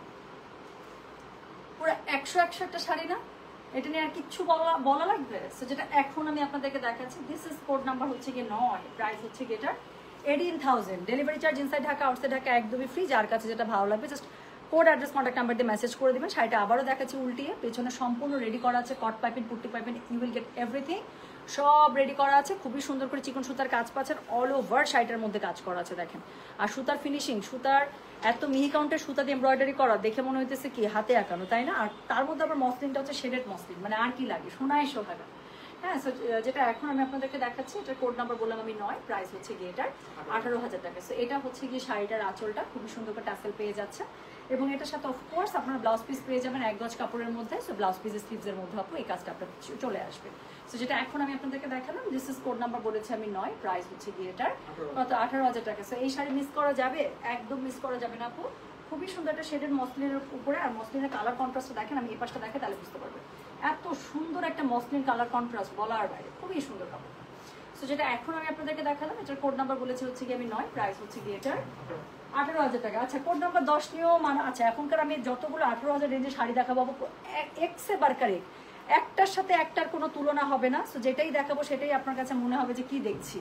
পুরো 100 একটা শাড়ি না? এটা নিয়ে আর কিচ্ছু বলা লাগবে? সো যেটা এখন আমি আপনাদেরকে দেখাচ্ছি দিস ইজ কোড নাম্বার হচ্ছে গিয়ে 9, প্রাইস হচ্ছে গিয়ে এটা 18,000। Delivery charge inside Dhaka outside Dhaka একদমই ফ্রি। যার কাছে যেটা ভালো লাগবে just code, address, contact number দিয়ে মেসেজ করে দেবেন। শাড়িটা আবারও দেখাচ্ছি উল্টিয়ে, পেছনে সম্পূর্ণ রেডি করা আছে, কট পাইপিং, পুট্টি piping, you will get everything, সব রেডি করা আছে। খুবই সুন্দর করে চিকন সুতার কাজ পাচ্ছেন, অল ওভার শাড়িটার মধ্যে কাজ করা আছে দেখেন। আর সুতার ফিনিশিং, সুতার এত মিহি কাউন্টের সুতা দিয়ে এমব্রয়ডারি করা, দেখে মনে হইতেছে কি হাতে আঁকানো, তাই না? আর তার মধ্যে আবার মসলিনটা হচ্ছে শেডেড মসলিন, মানে আর কি লাগে, সোনায় সোহাগা। হ্যাঁ, সো যেটা এখন আমি আপনাদেরকে দেখাচ্ছি এটার কোড নাম্বার বললাম আমি 9, প্রাইস হচ্ছে গিয়ে এটার 18,000 টাকা। সো এটা হচ্ছে গিয়ে শাড়িটার আঁচলটা, খুবই সুন্দর করে টাসেল পেয়ে যাচ্ছে এবং এটার সাথে অফকোর্স আপনারা ব্লাউজ পিস পেয়ে যাবেন 1 গজ কাপড়ের মধ্যে। সো ব্লাউজ পিসের স্লিভসের মধ্যে আপু এই কাজটা আপনার চলে আসবে। সো যেটা এখন আমি আপনাদেরকে দেখালাম দিস ইজ কোড নাম্বার বলেছি আমি 9, প্রাইস হচ্ছে গিয়ে এটার কত? 18,000 টাকা। সো এই শাড়ি মিস করা যাবে? একদম মিস করা যাবে না আপু। খুবই সুন্দর একটা শেডের মসলিনের উপরে, আর মসলিনের কালার কন্ট্রাস্টটা দেখেন, আমি এই পাশটা দেখে তাহলে বুঝতে পারবেন এত সুন্দর একটা মসলিন কালার কন্ট্রাস্ট, বলার বাইরে, খুবই সুন্দর কাপড়। সো যেটা এখন আমি আপনাদেরকে দেখালাম এটার কোড নাম্বার বলেছে হচ্ছে গিয়ে আমি 9, প্রাইস হচ্ছে গিয়ে এটার 18,000 টাকা। আচ্ছা, কোড নাম্বার 10 নিয়েও মানে আচ্ছা, এখনকার আমি যতগুলো 18,000 রেঞ্জে শাড়ি দেখাবো এক্সে বারকারে, একটার সাথে একটার কোনো তুলনা হবে না। সো যেটাই দেখাবো সেটাই আপনার কাছে মনে হবে যে কি দেখছি।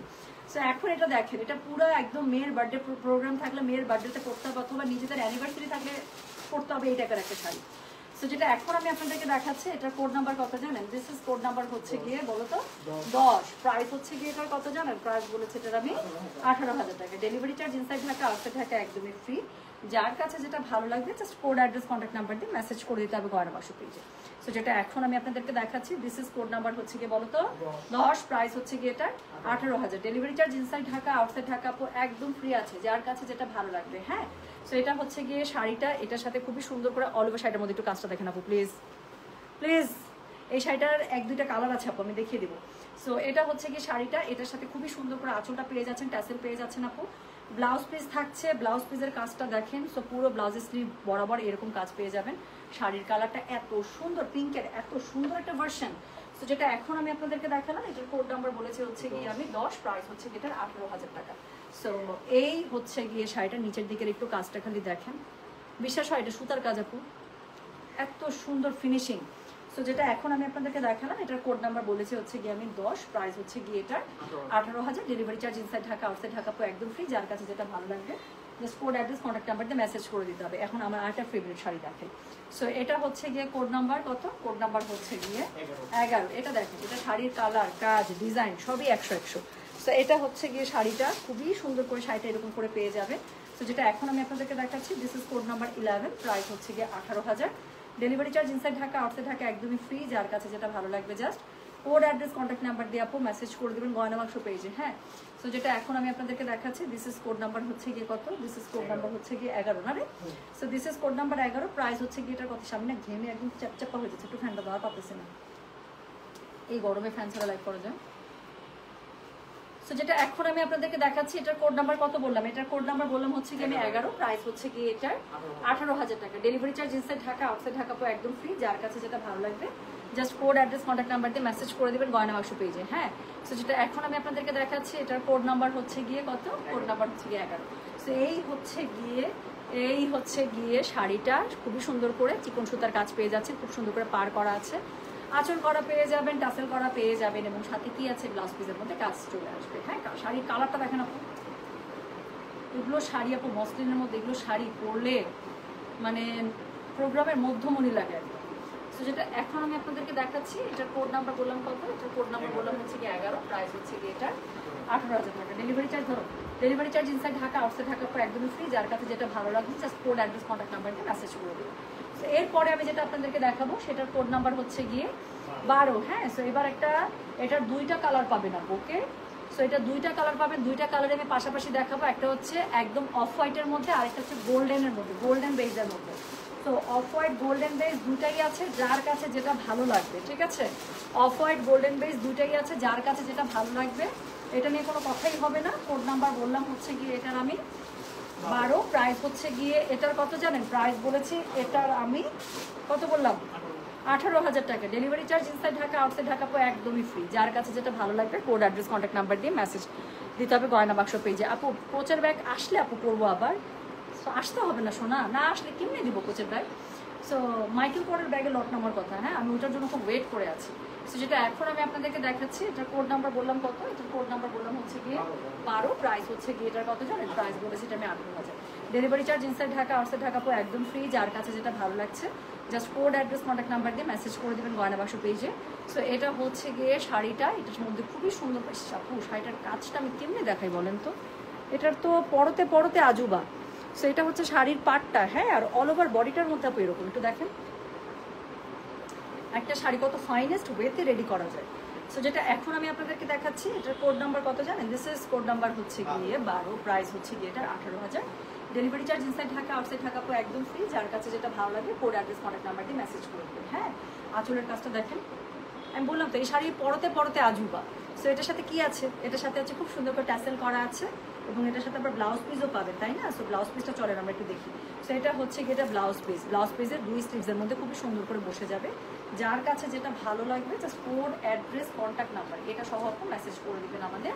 সো এখন এটা দেখেন, এটা পুরো একদম মেয়ের বার্থডে প্রোগ্রাম থাকলে, মেয়ের বার্থডেতে পড়তে হবে অথবা নিজেদের অ্যানিভার্সারি থাকলে পড়তে হবে এই টাকার একটা শাড়ি। সো যেটা এখন আমি আপনাদেরকে দেখাচ্ছি এটার কোড নাম্বার কত জানেন? দিস ইজ কোড নাম্বার হচ্ছে গিয়ে বলো তো 10, প্রাইস হচ্ছে গিয়ে এটার কত জানেন? প্রাইস বলেছে এটার আমি 18,000 টাকা। Delivery charge inside Dhaka outside Dhaka একদমই ফ্রি। যার কাছে যেটা ভালো লাগবে just code, address, contact number দিয়ে মেসেজ করে দিতে হবে গয়না বাক্স পেজে। সো যেটা এখন আমি আপনাদেরকে দেখাচ্ছি, দিস ইজ কোড নাম্বার হচ্ছে গিয়ে বলো তো 10, প্রাইস হচ্ছে গিয়ে এটা 18,000। Delivery charge inside Dhaka outside Dhaka আপু একদম ফ্রি আছে, যার কাছে যেটা ভালো লাগবে। হ্যাঁ, সো এটা হচ্ছে গিয়ে শাড়িটা, এটার সাথে খুবই সুন্দর করে অল ওভার শাড়িটার মধ্যে একটু কাজটা দেখেন আপু প্লিজ প্লিজ। এই শাড়িটার 1-2টা কালার আছে আপু, আমি দেখিয়ে দেবো। সো এটা হচ্ছে গিয়ে শাড়িটা, এটার সাথে খুবই সুন্দর করে আঁচলটা পেয়ে যাচ্ছেন, ট্যাসেল পেয়ে যাচ্ছেন আপু। ব্লাউজ পিস থাকছে, ব্লাউজ পিসের কাজটা দেখেন। সো পুরো ব্লাউজের স্লিভ বরাবর এরকম কাজ পেয়ে যাবেন। শাড়ির কালারটা এত সুন্দর, পিঙ্কের এত সুন্দর একটা ভার্সন। সো যেটা এখন আমি আপনাদেরকে দেখালাম, এটার কোড নাম্বার বলেছে হচ্ছে গিয়ে আমি 10, প্রাইস হচ্ছে গিয়ে এটার 18,000 টাকা। সো এই হচ্ছে গিয়ে শাড়িটা, নিচের দিকের একটু কাজটা খালি দেখেন, বিশ্বাস হয় এটা সুতার কাজ আপু, এত সুন্দর ফিনিশিং। সো যেটা এখন আমি আপনাদেরকে দেখালাম, এটার কোড নাম্বার বলেছে হচ্ছে গিয়ে আমি 10, প্রাইস হচ্ছে গিয়ে এটার 18,000। Delivery charge inside Dhaka outside Dhaka একদম ফ্রি, যার কাছে যেটা ভালো লাগবে just code address contact number দিয়ে মেসেজ করে দিতে হবে। এখন আমার আরেকটা ফেভারিট শাড়ি দেখে। সো এটা হচ্ছে গিয়ে কোড নাম্বার কত, কোড নাম্বার হচ্ছে গিয়ে 11। এটা দেখেন, এটা শাড়ির কালার, কাজ, ডিজাইন সবই 100-100। সো এটা হচ্ছে গিয়ে শাড়িটা খুবই সুন্দর করে, শাড়িটা এরকম করে পেয়ে যাবে। সো যেটা এখন আমি আপনাদেরকে দেখাচ্ছি, this is code number 11, price হচ্ছে গিয়ে 18,000। Delivery charge inside Dhaka outside Dhaka একদমই ফ্রি, যার কাছে যেটা ভালো লাগবে just code address contact number দিয়ে আপু মেসেজ করে দেবেন গয়না বাক্স পেজে। হ্যাঁ, সো যেটা এখন আমি আপনাদেরকে দেখাচ্ছি, দিস ইজ কোড নাম্বার হচ্ছে গিয়ে কত, দিস ইজ কোড নাম্বার হচ্ছে গিয়ে 11 না রে। So this is code number 11, price হচ্ছে গিয়ে এটার কত, সামনে ঘেমে একদম চ্যাপচ্যাপা হয়ে যাচ্ছে, একটু ফ্যানটা দেওয়া পাচ্ছি না, এই গরমে ফ্যান ছাড়া লাইভ করা যায়। সো যেটা এখন আমি আপনাদেরকে দেখাচ্ছি, এটার কোড নাম্বার কত বললাম, এটার কোড নাম্বার বললাম হচ্ছে কি আমি 11, প্রাইস হচ্ছে কি এটার 18,000 টাকা। Delivery charge inside Dhaka outside Dhaka একদম ফ্রি, যার কাছে যেটা ভালো লাগবে just code address contact number দিয়ে মেসেজ করে দেবেন গয়না বাক্স পেজে। হ্যাঁ, সো যেটা এখন আমি আপনাদেরকে দেখাচ্ছি, এটার কোড নাম্বার হচ্ছে গিয়ে কত, কোড নাম্বার হচ্ছে গিয়ে 11। সো এই হচ্ছে গিয়ে শাড়িটা খুবই সুন্দর করে চিকন সুতার কাজ পেয়ে যাচ্ছে, খুব সুন্দর করে পার করা আছে, আঁচল করা পেয়ে যাবেন, টাসেল করা পেয়ে যাবেন, এবং সাথে কি আছে ব্লাউজ পিসের মধ্যে কাজ চলে আসবে। হ্যাঁ, শাড়ির কালারটা দেখেন আপু, এগুলো শাড়ি আপু মসলিনের মধ্যে, এগুলো শাড়ি পরলে মানে প্রোগ্রামের মধ্যমণি লাগে আর কি। সো যেটা এখন আমি আপনাদেরকে দেখাচ্ছি, এটার কোড নাম্বার বললাম কত, এটার কোড নাম্বার বললাম হচ্ছে কি 11, প্রাইস হচ্ছে কি এটা 18,000 টাকা। ডেলিভারি চার্জ ধরো, delivery charge inside Dhaka outside Dhaka একদমই ফ্রি, যার কাছে যেটা ভালো লাগবে just code address contact number দিয়ে মেসেজ করে দেবে। সো এরপরে আমি যেটা আপনাদেরকে দেখাবো, সেটার কোড নাম্বার হচ্ছে গিয়ে 12। হ্যাঁ, সো এবার এটার 2টা কালার পাবেন আপু, ওকে। সো এটা 2টা কালার পাবেন, 2টা কালারে আমি পাশাপাশি দেখাবো। একটা হচ্ছে একদম অফ হোয়াইটের মধ্যে, আরেকটা হচ্ছে গোল্ডেনের মধ্যে, গোল্ডেন বেজের মধ্যে। তো অফ হোয়াইট গোল্ডেন বেজ দুটাই আছে, যার কাছে যেটা ভালো লাগবে, ঠিক আছে। অফ হোয়াইট গোল্ডেন বেজ দুটাই আছে, যার কাছে যেটা ভালো লাগবে, এটা নিয়ে কোনো কথাই হবে না। কোড নাম্বার বললাম হচ্ছে গিয়ে এটার আমি 12, প্রাইস হচ্ছে গিয়ে এটার কত জানেন, প্রাইস বলেছি এটার আমি কত বললাম, 18,000 টাকা। Delivery charge inside Dhaka outside Dhaka একদমই ফ্রি, যার কাছে যেটা ভালো লাগবে কোড অ্যাড্রেস কন্ট্যাক্ট নাম্বার দিয়ে মেসেজ দিতে হবে গয়না বাক্স পেজে। আপু কোচের ব্যাগ আসলে আপু করবো আবার, সো আসতে হবে না শোনা, না আসলে কেমনে দিব কোচের ব্যাগ। সো মাইকেল কোরের ব্যাগে লট নামার কথা, হ্যাঁ আমি ওটার জন্য খুব ওয়েট করে আছি। সো যেটা এখন আমি আপনাদেরকে দেখাচ্ছি, এটার কোড নাম্বার বললাম কত, এটার কোড নাম্বার বললাম হচ্ছে গিয়ে 12, প্রাইস হচ্ছে গিয়ে এটার কত জানেন, প্রাইস বলেছি এটা আমি 18,000। Delivery charge inside Dhaka outside Dhaka একদম ফ্রি, যার কাছে যেটা ভালো লাগছে just code address contact number দিয়ে মেসেজ করে দেবেন গয়না বাক্স পেজে। সো এটা হচ্ছে গিয়ে শাড়িটা, এটার মধ্যে খুবই সুন্দর আপু, শাড়িটার কাজটা আমি কেমনে দেখাই বলেন তো, এটার তো পরতে পরতে আজুবা। সো এটা হচ্ছে শাড়ির পাটটা, হ্যাঁ, আর অল ওভার বডিটার মধ্যে আপু এরকম একটু দেখেন, একটা শাড়ি কত ফাইনেস্ট ওয়েতে রেডি করা যায়। সো যেটা এখন আমি আপনাদেরকে দেখাচ্ছি, এটার কোড নাম্বার কত জানেন, দিস ইজ কোড নাম্বার হচ্ছে গিয়ে 12, প্রাইস হচ্ছে গিয়ে এটার 18,000। Delivery charge inside Dhaka outside Dhaka একদম ফ্রি, যার কাছে যেটা ভালো লাগে কোড অ্যাড্রেস কন্ট্যাক্ট নাম্বার দিয়ে মেসেজ করে দেবেন। হ্যাঁ, আঁচলের কাজটা দেখেন, আমি বললাম তো এই শাড়ি পরতে পরতে আজুবা। সো এটার সাথে কি আছে, এটার সাথে আছে খুব সুন্দর করে ট্যাসেল করা আছে, এবং এটার সাথে আবার ব্লাউজ পিসও পাবেন, তাই না। সো ব্লাউজ পিসটা চলেন আমরা একটু দেখি। সো এটা হচ্ছে কি, এটা ব্লাউজ পিসের 2 স্লিভসের মধ্যে খুবই সুন্দর করে বসে যাবে, যার কাছে যেটা ভালো লাগবে just code address contact number এটা সহ আপনি মেসেজ করে দেবেন আমাদের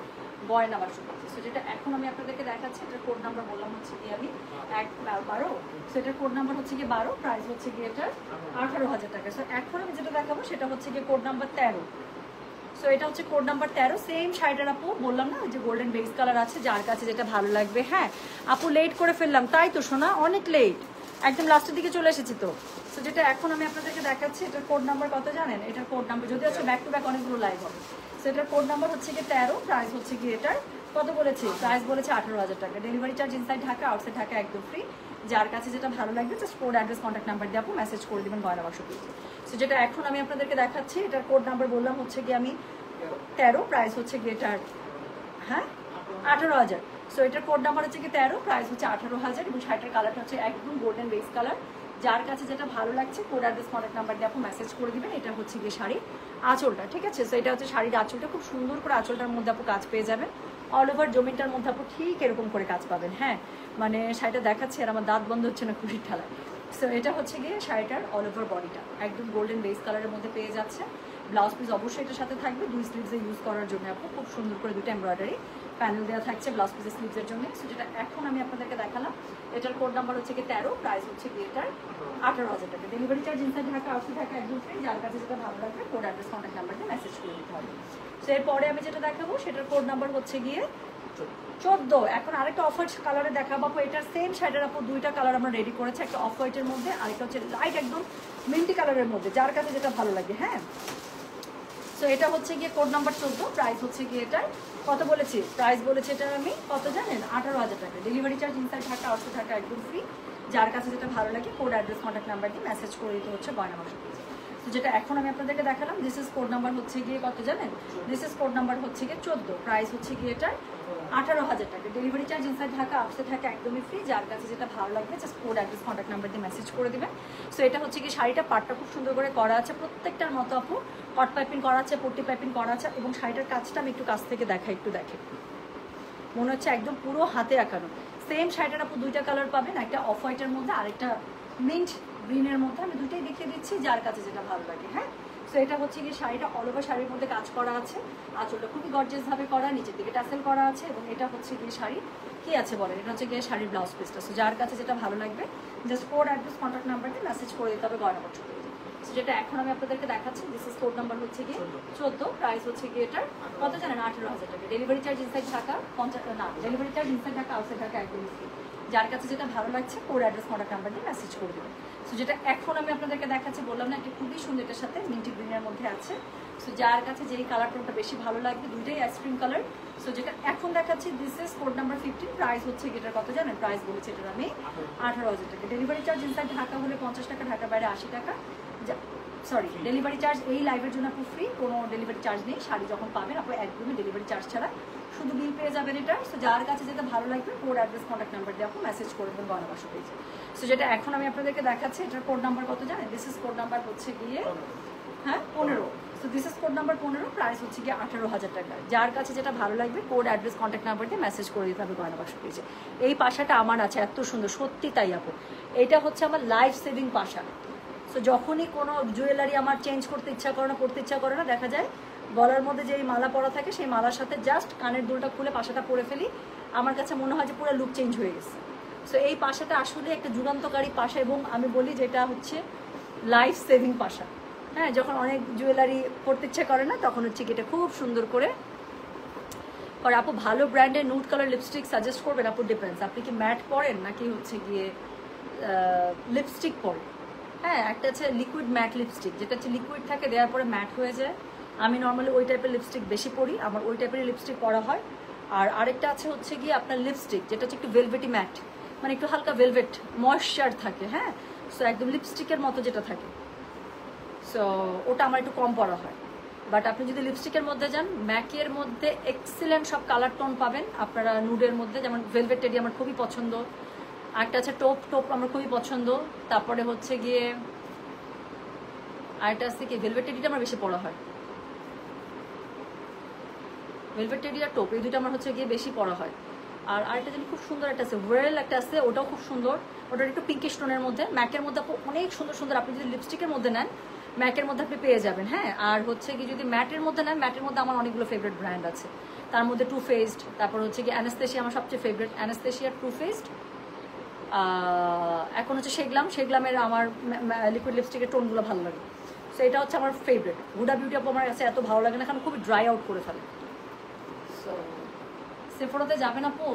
গয়না বাক্স পেজে। সো যেটা এখন আমি আপনাদেরকে দেখাচ্ছি, এটার কোড নাম্বার বললাম হচ্ছে কি আমি 12। সো এটার কোড নাম্বার হচ্ছে কি 12, প্রাইস হচ্ছে কি এটার 18,000 টাকা। সো এখন আমি যেটা দেখাবো সেটা হচ্ছে কি কোড নাম্বার 13। সো এটা হচ্ছে কোড নাম্বার 13, সেম শাড়িটার আপু বললাম না যে গোল্ডেন বেজ কালার আছে, যার কাছে যেটা ভালো লাগবে। হ্যাঁ আপু লেট করে ফেললাম, তাই তো শোনা, অনেক লেট, একদম লাস্টের দিকে চলে এসেছি তো। সো যেটা এখন আমি আপনাদেরকে দেখাচ্ছি, এটার কোড নাম্বার কত জানেন, এটার কোড নাম্বার যদি হচ্ছে ব্যাক টু ব্যাক অনেকগুলো লাইভ হবে। সো এটার কোড নাম্বার হচ্ছে কি 13, প্রাইস হচ্ছে কি এটার কত বলেছি? প্রাইস বলেছে 18,000 টাকা। Delivery charge inside Dhaka, outside Dhaka একদম ফ্রি। যার কাছে যেটা ভালো লাগবে just code address contact number দিয়ে আপু মেসেজ করে দেবেন গয়না বাক্স পেজে। সো যেটা এখন আমি আপনাদেরকে দেখাচ্ছি, এটার কোড নাম্বার বললাম হচ্ছে গিয়ে আমি 13, প্রাইস হচ্ছে গিয়ে এটার 18,000। সো এটার কোড নাম্বার হচ্ছে কি 13, প্রাইস হচ্ছে 18,000 এবং শার্টের কালারটা হচ্ছে একদম গোল্ডেন বেস কালার। যার কাছে যেটা ভালো লাগছে কোড অ্যাড্রেস কন্ট্যাক্ট নাম্বার দিয়ে আপনি মেসেজ করে দিবেন। এটা হচ্ছে গিয়ে শাড়ির আঁচলটা, ঠিক আছে? সো এটা হচ্ছে শাড়ির আঁচলটা, খুব সুন্দর করে আঁচলটার মধ্যে আপু কাজ পেয়ে যাবেন। অল ওভার জমিনটার মধ্যে আপু ঠিক এরকম করে কাজ পাবেন। হ্যাঁ, মানে শাড়িটা দেখাচ্ছে আর আমার দাঁত বন্ধ হচ্ছে না খুশির ঠেলায়। সো এটা হচ্ছে গিয়ে শাড়িটার অল ওভার বডিটা একদম গোল্ডেন বেস কালারের মধ্যে পেয়ে যাচ্ছে। ব্লাউজ পিস অবশ্যই এটার সাথে থাকবে, 2 স্লিভসে ইউজ করার জন্য আপু খুব সুন্দর করে 2টা এমব্রয়ডারি প্যানেল দেওয়া থাকছে ব্লাউজ পিসের স্লিভসের জন্য। সো যেটা এখন আমি আপনাদেরকে দেখালাম, এটার কোড নাম্বার হচ্ছে কি 13, প্রাইস হচ্ছে কি এটার 18,000 টাকা। Delivery charge inside Dhaka, outside Dhaka একদম ফ্রি। যার কাছে যেটা ভালো লাগবে কোড অ্যাড্রেস কন্ট্যাক্ট নাম্বার দিয়ে মেসেজ করে দিতে হবে। সো এরপরে আমি যেটা দেখাবো সেটার কোড নাম্বার হচ্ছে গিয়ে 14। এখন আরেকটা অফ হোয়াইট কালারে দেখাবো আপু। এটার সেম শাড়িটার আপু 2টা কালার আমরা রেডি করেছি, একটা অফ হোয়াইটের মধ্যে আরেকটা হচ্ছে লাইট একদম মিন্টি কালারের মধ্যে। যার কাছে যেটা ভালো লাগে। হ্যাঁ, সো এটা হচ্ছে গিয়ে কোড নাম্বার 14, প্রাইস হচ্ছে গিয়ে এটার কত বলেছি? প্রাইস বলেছি এটার আমি কত জানেন? 18,000 টাকা। Delivery charge inside Dhaka, outside Dhaka একদম ফ্রি। যার কাছে যেটা ভালো লাগে কোড অ্যাড্রেস কন্ট্যাক্ট নাম্বার দিয়ে মেসেজ করে দিতে হচ্ছে গয়না বাক্স পেজে। তো যেটা এখন আমি আপনাদেরকে দেখালাম, দিস ইজ কোড নাম্বার হচ্ছে গিয়ে কত জানেন? দিস ইজ কোড নাম্বার হচ্ছে গিয়ে 14, প্রাইস হচ্ছে গিয়ে এটার 18,000 টাকা। Delivery charge inside Dhaka, outside Dhaka একদমই ফ্রি। যার কাছে যেটা ভালো লাগবে just code address contact number দিয়ে মেসেজ করে দেবেন। সো এটা হচ্ছে কি শাড়িটা পাটটা খুব সুন্দর করে করা আছে, প্রত্যেকটার মতো আপু কট পাইপিং করা আছে, পট্টি পাইপিং করা আছে এবং শাড়িটার কাজটা আমি একটু কাছ থেকে দেখাই, একটু দেখে মনে হচ্ছে একদম পুরো হাতে আঁকানো। সেম শাড়িটার আপু 2টা কালার পাবেন, একটা অফ হোয়াইটের মধ্যে আরেকটা মিন্ট গ্রিনের মধ্যে। আমি 2টাই দেখিয়ে দিচ্ছি, যার কাছে যেটা ভালো লাগে। হ্যাঁ, সো এটা হচ্ছে কি শাড়িটা অল ওভার শাড়ির মধ্যে কাজ করা আছে, আঁচলটা খুবই গর্জিয়াস ভাবে করা, নিচের দিকে টাসেল করা আছে এবং এটা হচ্ছে গিয়ে শাড়ি কি আছে বলেন, এটা হচ্ছে গিয়ে শাড়ির ব্লাউজ পিসটা। সো যার কাছে যেটা ভালো লাগবে just code address contact number দিয়ে মেসেজ করে দিতে হবে গয়না বাক্স পেজে। সো যেটা এখন আমি আপনাদেরকে দেখাচ্ছি, দিস ইজ কোড নাম্বার হচ্ছে গিয়ে 14, প্রাইস হচ্ছে গিয়ে এটার কত জানেন? 18,000 টাকা। ডেলিভারি চার্জ ইনসাইড ঢাকা 50 না, delivery charge inside Dhaka, outside Dhaka একদম ফ্রি। যার কাছে যেটা ভালো লাগছে কোড অ্যাড্রেস কন্ট্যাক্ট নাম্বার দিয়ে মেসেজ করে দেবেন। সো যেটা এখন আমি আপনাদেরকে দেখাচ্ছি, বললাম না একটা খুবই সুন্দর, এটার সাথে মিন্টি গ্রিনের মধ্যে আছে। সো যার কাছে যেই কালার টোনটা বেশি ভালো লাগবে, 2টাই আইসক্রিম কালার। সো যেটা এখন দেখাচ্ছি, this is code number 15, price হচ্ছে এটার কত জানেন? প্রাইস বলেছে এটার আমি 18,000 টাকা। ডেলিভারি চার্জ ইনসাইড ঢাকা হলে 50 টাকা, ঢাকার বাইরে 80 টাকা। সরি, ডেলিভারি চার্জ এই লাইভের জন্য আপু ফ্রি, কোনো ডেলিভারি চার্জ নেই। শাড়ি যখন পাবেন আপু একদমই ডেলিভারি চার্জ ছাড়া শুধু বিল পেয়ে যাবেন এটা। সো যার কাছে যেটা ভালো লাগবে কোড অ্যাড্রেস কন্ট্যাক্ট নাম্বার দিয়ে আপু মেসেজ করে দেবেন গয়না বাক্স পেজে। সো যেটা এখন আমি আপনাদেরকে দেখাচ্ছি, এটার কোড নাম্বার কত জানেন? দিস ইজ কোড নাম্বার হচ্ছে গিয়ে 15। So this is code number 15, price হচ্ছে গিয়ে 18,000 টাকা। যার কাছে যেটা ভালো লাগবে কোড অ্যাড্রেস কন্ট্যাক্ট নাম্বার দিয়ে মেসেজ করে দিতে হবে গয়না বাক্স পেজে। এই পাশাটা আমার আছে এত সুন্দর, সত্যি তাই আপু, এটা হচ্ছে আমার লাইফ সেভিং পাশা। সো যখনই কোনো জুয়েলারি আমার চেঞ্জ করতে ইচ্ছা করে না, পড়তে ইচ্ছা করে না, দেখা যায় গলার মধ্যে যেই মালা পরা থাকে সেই মালার সাথে জাস্ট কানের দুলটা খুলে পাশাটা পরে ফেলি, আমার কাছে মনে হয় যে পুরো লুক চেঞ্জ হয়ে গেছে। সো এই পাশাটা আসলে একটা যুগান্তকারী পাশা এবং আমি বলি যেটা হচ্ছে লাইফ সেভিং পাশা। হ্যাঁ, যখন অনেক জুয়েলারি পড়তে ইচ্ছা করে না তখন হচ্ছে কি এটা খুব সুন্দর করে করে। আপু ভালো ব্র্যান্ডের নুড কালার লিপস্টিক সাজেস্ট করবেন? আপু ডিপেন্ডস, আপনি কি ম্যাট পরেন নাকি হচ্ছে গিয়ে লিপস্টিক পরেন? হ্যাঁ, একটা আছে লিকুইড ম্যাট লিপস্টিক, যেটা হচ্ছে লিকুইড থাকে দেওয়ার পরে ম্যাট হয়ে যায়। আমি নর্মালি ওই টাইপের লিপস্টিক বেশি পরি, আমার ওই টাইপের লিপস্টিক পরা হয়। আর আরেকটা আছে হচ্ছে গিয়ে আপনার লিপস্টিক, যেটা হচ্ছে একটু ভেলভেটি ম্যাট, মানে একটু হালকা ভেলভেট ময়েশ্চার থাকে। হ্যাঁ, সো একদম লিপস্টিকের মতো যেটা থাকে, সো ওটা আমার একটু কম পরা হয়। বাট আপনি যদি লিপস্টিকের মধ্যে যান, ম্যাকের মধ্যে এক্সিলেন্ট সব কালার টোন পাবেন আপনারা। নুডের মধ্যে যেমন ভেলভেট টেডি আমার খুবই পছন্দ, আরেকটা আছে টোপ আমার খুবই পছন্দ। তারপরে হচ্ছে গিয়ে আরেকটা আছে কি ভেলভেট টেডিটা আমার বেশি পড়া হয়, ভেলভেট টেডি আর টোপ এই দুটো আমার হচ্ছে গিয়ে বেশি পড়া হয়। আর আরেকটা যেন খুব সুন্দর একটা আছে ওয়েল একটা আছে, ওটাও খুব সুন্দর, ওটার একটু পিঙ্কিশ টোনের মধ্যে। ম্যাকের মধ্যে অনেক সুন্দর সুন্দর, আপনি যদি লিপস্টিকের মধ্যে নেন ম্যাকের মধ্যে আপনি পেয়ে যাবেন। হ্যাঁ, আর হচ্ছে কি যদি ম্যাটের মধ্যে নেন, ম্যাটের মধ্যে আমার অনেকগুলো ফেভারিট ব্র্যান্ড আছে, তার মধ্যে টু ফেসড, তারপর হচ্ছে কি অ্যানাস্তেশিয়া আমার সবচেয়ে ফেভারিট, অ্যানাস্তেশিয়া টু ফেসড। এখন হচ্ছে সেগলামের আমার লিকুইড লিপস্টিকের টোনগুলো ভালো লাগে। সো এটা হচ্ছে আমার ফেভারিট। হুডা বিউটি আপু আমার কাছে এত ভালো লাগে না, কারণ খুবই ড্রাই আউট করে ফেলে। সো সেফোরাতে যাবেন আপু,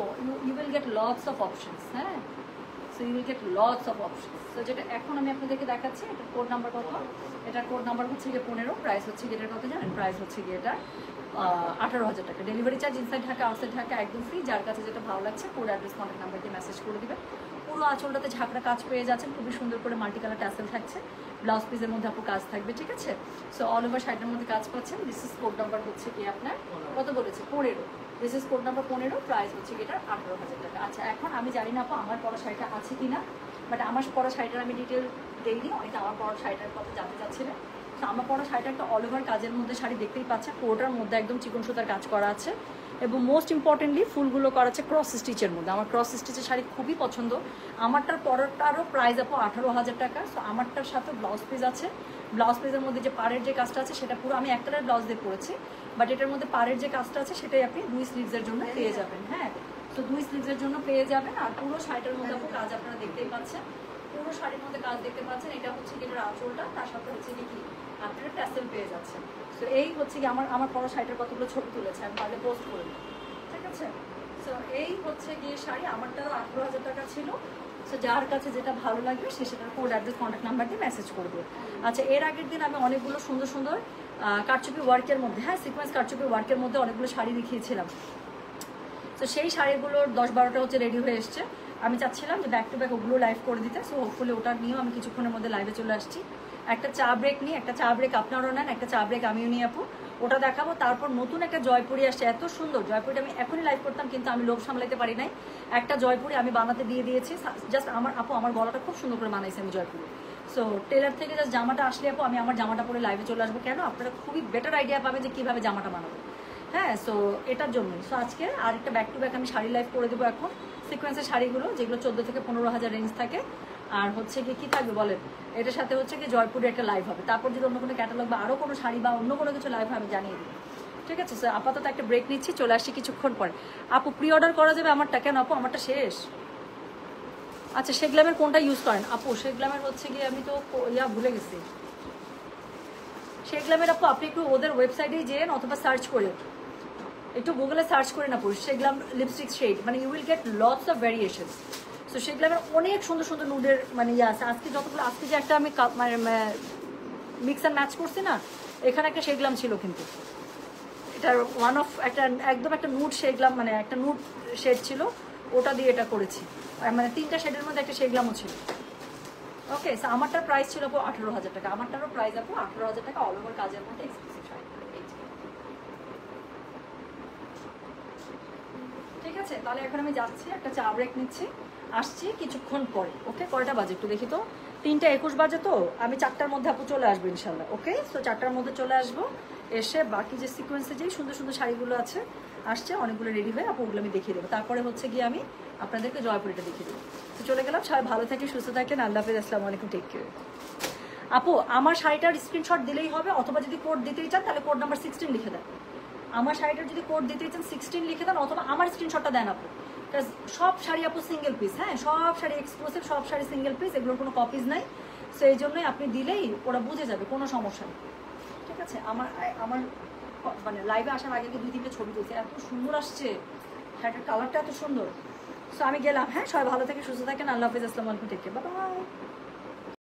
you will get lots of options. হ্যাঁ, so you will get lots of option. So যেটা এখন আমি আপনাদেরকে দেখাচ্ছি, এটার কোড নাম্বার কত, এটার কোড নাম্বার হচ্ছে গিয়ে 15, প্রাইস হচ্ছে গিয়ে এটার কত জানেন, প্রাইস হচ্ছে গিয়ে এটা 18,000 টাকা। Delivery charge inside Dhaka outside Dhaka একদম ফ্রি। যার কাছে যেটা ভালো লাগছে কোড অ্যাড্রেস কন্ট্যাক্ট নাম্বার দিয়ে মেসেজ করে দিবেন। পুরো আঁচলটাতে ঝাঁকড়া কাজ পেয়ে যাচ্ছেন, খুবই সুন্দর করে মাল্টি কালার ট্যাসেল থাকছে, ব্লাউজ পিসের মধ্যে আপু কাজ থাকবে, ঠিক আছে। সো অল ওভার শাড়িটার মধ্যে কাজ পাচ্ছেন। দিস ইজ কোড নাম্বার হচ্ছে কি আপনার কত বলেছে 15, this is code number 15, price হচ্ছে কি এটা 18,000 টাকা। আচ্ছা এখন আমি জানি না আপু আমার পরা শাড়িটা আছে কিনা, বাট আমার পরা শাড়িটার আমি ডিটেল দেইনি, অনেকে আমার পরা শাড়িটার কথা জানতে চাচ্ছিলেন। তো আমার পরা শাড়িটা একটা অল ওভার কাজের মধ্যে শাড়ি দেখতেই পাচ্ছে, পুরোটার মধ্যে একদম চিকন সুতার কাজ করা আছে এবং মোস্ট ইম্পর্টেন্টলি ফুলগুলো করা আছে ক্রস স্টিচের মধ্যে। আমার ক্রস স্টিচের শাড়ি খুবই পছন্দ। আমারটার পরেরটারও প্রাইস আপু 18,000 টাকা। সো আমারটার সাথে ব্লাউজ পিস আছে, ব্লাউজ পিসের মধ্যে যে পাড়ের যে কাজটা আছে সেটা পুরো আমি একটা ব্লাউজ দিয়ে পরেছি, বাট এটার মধ্যে পাড়ের যে কাজটা আছে সেটাই আপনি 2 স্লিভসের জন্য পেয়ে যাবেন। হ্যাঁ, তো 2 স্লিভসের জন্য পেয়ে যাবেন। আর পুরো শাড়িটার মধ্যে আপু কাজ আপনারা দেখতেই পাচ্ছেন, পুরো শাড়ির মধ্যে কাজ দেখতে পাচ্ছেন। এটা হচ্ছে কি এটার আঁচলটা, তার সাথে হচ্ছে কি আপনারা ট্যাসেল পেয়ে যাচ্ছেন। তো এই হচ্ছে কি আমার পরা শাড়িটার কতগুলো ছবি তুলেছে, আমি পারলে পোস্ট করে দিই, ঠিক আছে। সো এই হচ্ছে গিয়ে শাড়ি, আমারটাও 18,000 টাকা ছিল। সো যার কাছে যেটা ভালো লাগবে সে সেটার কোড অ্যাড্রেস কন্ট্যাক্ট নাম্বার দিয়ে মেসেজ করবে। আচ্ছা এর আগের দিন আমি অনেকগুলো সুন্দর সুন্দর কারচুপি ওয়ার্কের মধ্যে, হ্যাঁ সিকোয়েন্স কারচুপি ওয়ার্কের মধ্যে অনেকগুলো শাড়ি দেখিয়েছিলাম। তো সেই শাড়িগুলোর 10-12টা হচ্ছে রেডি হয়ে এসছে। আমি চাচ্ছিলাম যে ব্যাক টু ব্যাক ওগুলো লাইভ করে দিতে। সো হোপফুলি ওটা নিয়েও আমি কিছুক্ষণের মধ্যে লাইভে চলে আসছি। একটা চা ব্রেক নিই, একটা চা ব্রেক আপনারাও নেন, একটা চা ব্রেক আমিও নিই আপু, ওটা দেখাবো। তারপর নতুন একটা জয়পুরি আসছে, এত সুন্দর জয়পুরিটা আমি এখনই লাইভ করতাম কিন্তু আমি লোভ সামলাইতে পারি নাই। একটা জয়পুরি আমি বানাতে দিয়ে দিয়েছি, জাস্ট আমার আপু আমার গলাটা খুব সুন্দর করে বানাইছে আমি জয়পুরি। সো টেলার থেকে জাস্ট জামাটা আসলে আপু আমি আমার জামাটা পরে লাইভে চলে আসবো। কেন আপনারা খুবই বেটার আইডিয়া পাবেন যে কীভাবে জামাটা বানাবো। হ্যাঁ, সো এটার জন্যই। সো আজকে আরেকটা ব্যাক টু ব্যাক আমি শাড়ি লাইভ করে দেবো এখন, সিকোয়েন্সের শাড়িগুলো যেগুলো 14 থেকে 15,000 রেঞ্জ থাকে। আর হচ্ছে কি থাকবে বলেন, এটার সাথে হচ্ছে কি জয়পুরে একটা লাইভ হবে। তারপর যদি অন্য কোনো ক্যাটালগ বা আরও কোনো শাড়ি বা অন্য কোনো কিছু লাইভ হবে আমি জানিয়ে দিই, ঠিক আছে। স্যার আপাতত একটা ব্রেক নিচ্ছি, চলে আসছি কিছুক্ষণ পরে। আপু প্রি অর্ডার করা যাবে আমারটা? কেন আপু আমারটা শেষ। আচ্ছা শেগলামের কোনটা ইউজ করেন আপু? শেগলামের হচ্ছে গিয়ে আমি তো ভুলে গেছি। শেগলামের আপু আপনি একটু ওদের ওয়েবসাইটেই যেন অথবা সার্চ করে একটু গুগলে সার্চ করে না পড়ি শেগলাম লিপস্টিক শেড, মানে you will get lots of variations. So শেগলামের অনেক সুন্দর সুন্দর নুডের মানে আছে। আজকে যতগুলো আজকে যে একটা আমি মানে মিক্স অ্যান্ড ম্যাচ করছি না, এখানে একটা শেগলাম ছিল কিন্তু এটার ওয়ান অফ একটা একদম একটা নুড শেগলাম, মানে একটা নুড শেড ছিল, ওটা দিয়ে এটা করেছি। মানে 3টা শেডের মধ্যে একটা শেগলামও ছিল। ওকে, সো আমারটার প্রাইস ছিল আপু 18,000 টাকা। আমারটারও প্রাইস আপু 18,000 টাকা, অল ওভার কাজের মধ্যে এক্সক্লুসিভ শাড়ি। ঠিক আছে, তাহলে এখন আমি যাচ্ছি, একটা চা ব্রেক নিচ্ছি, আসছি কিছুক্ষণ পরে। ওকে, কয়টা বাজে একটু দেখি তো, 3:21 বাজে। তো আমি 4টার মধ্যে আপু চলে আসবো ইনশাল্লাহ। ওকে, সো 4টার মধ্যে চলে আসবো, এসে বাকি যে সিকোয়েন্সে যেই সুন্দর সুন্দর শাড়িগুলো আছে আসছে অনেকগুলো রেডি হয়ে আপু ওগুলো আমি দেখিয়ে দেবো। তারপরে হচ্ছে গিয়ে আমি আপনাদেরকে জয়পুরিটা দেখিয়ে দেবো। তো চলে গেলাম, সবাই ভালো থাকে, সুস্থ থাকেন, আল্লাহ হাফেজ, আসসালামু আলাইকুম, টেক কেয়ার। আপু আমার শাড়িটার স্ক্রিনশট দিলেই হবে, অথবা যদি কোড দিতেই চান তাহলে কোড নাম্বার 16 লিখে দেন। আমার শাড়িটার যদি কোড দিতেই চান 16 লিখে দেন, অথবা আমার স্ক্রিনশটটা দেন আপু। সব শাড়ি আপু সিঙ্গেল পিস, হ্যাঁ সব শাড়ি এক্সক্লুসিভ, সব শাড়ি সিঙ্গেল পিস, এগুলোর কোনো কপিজ নাই। সো এই জন্যই আপনি দিলেই ওরা বুঝে যাবে, কোনো সমস্যা নেই, ঠিক আছে। আমার মানে লাইভে আসার আগে 2-3টে ছবি তুলছে, এত সুন্দর আসছে শাড়িটার কালারটা এত সুন্দর। সো আমি গেলাম, হ্যাঁ সবাই ভালো থেকে সুস্থ থাকেন, আল্লাহ হাফিজ, আসসালামু আলাইকুম, টেক কেয়ার, বাই বাই।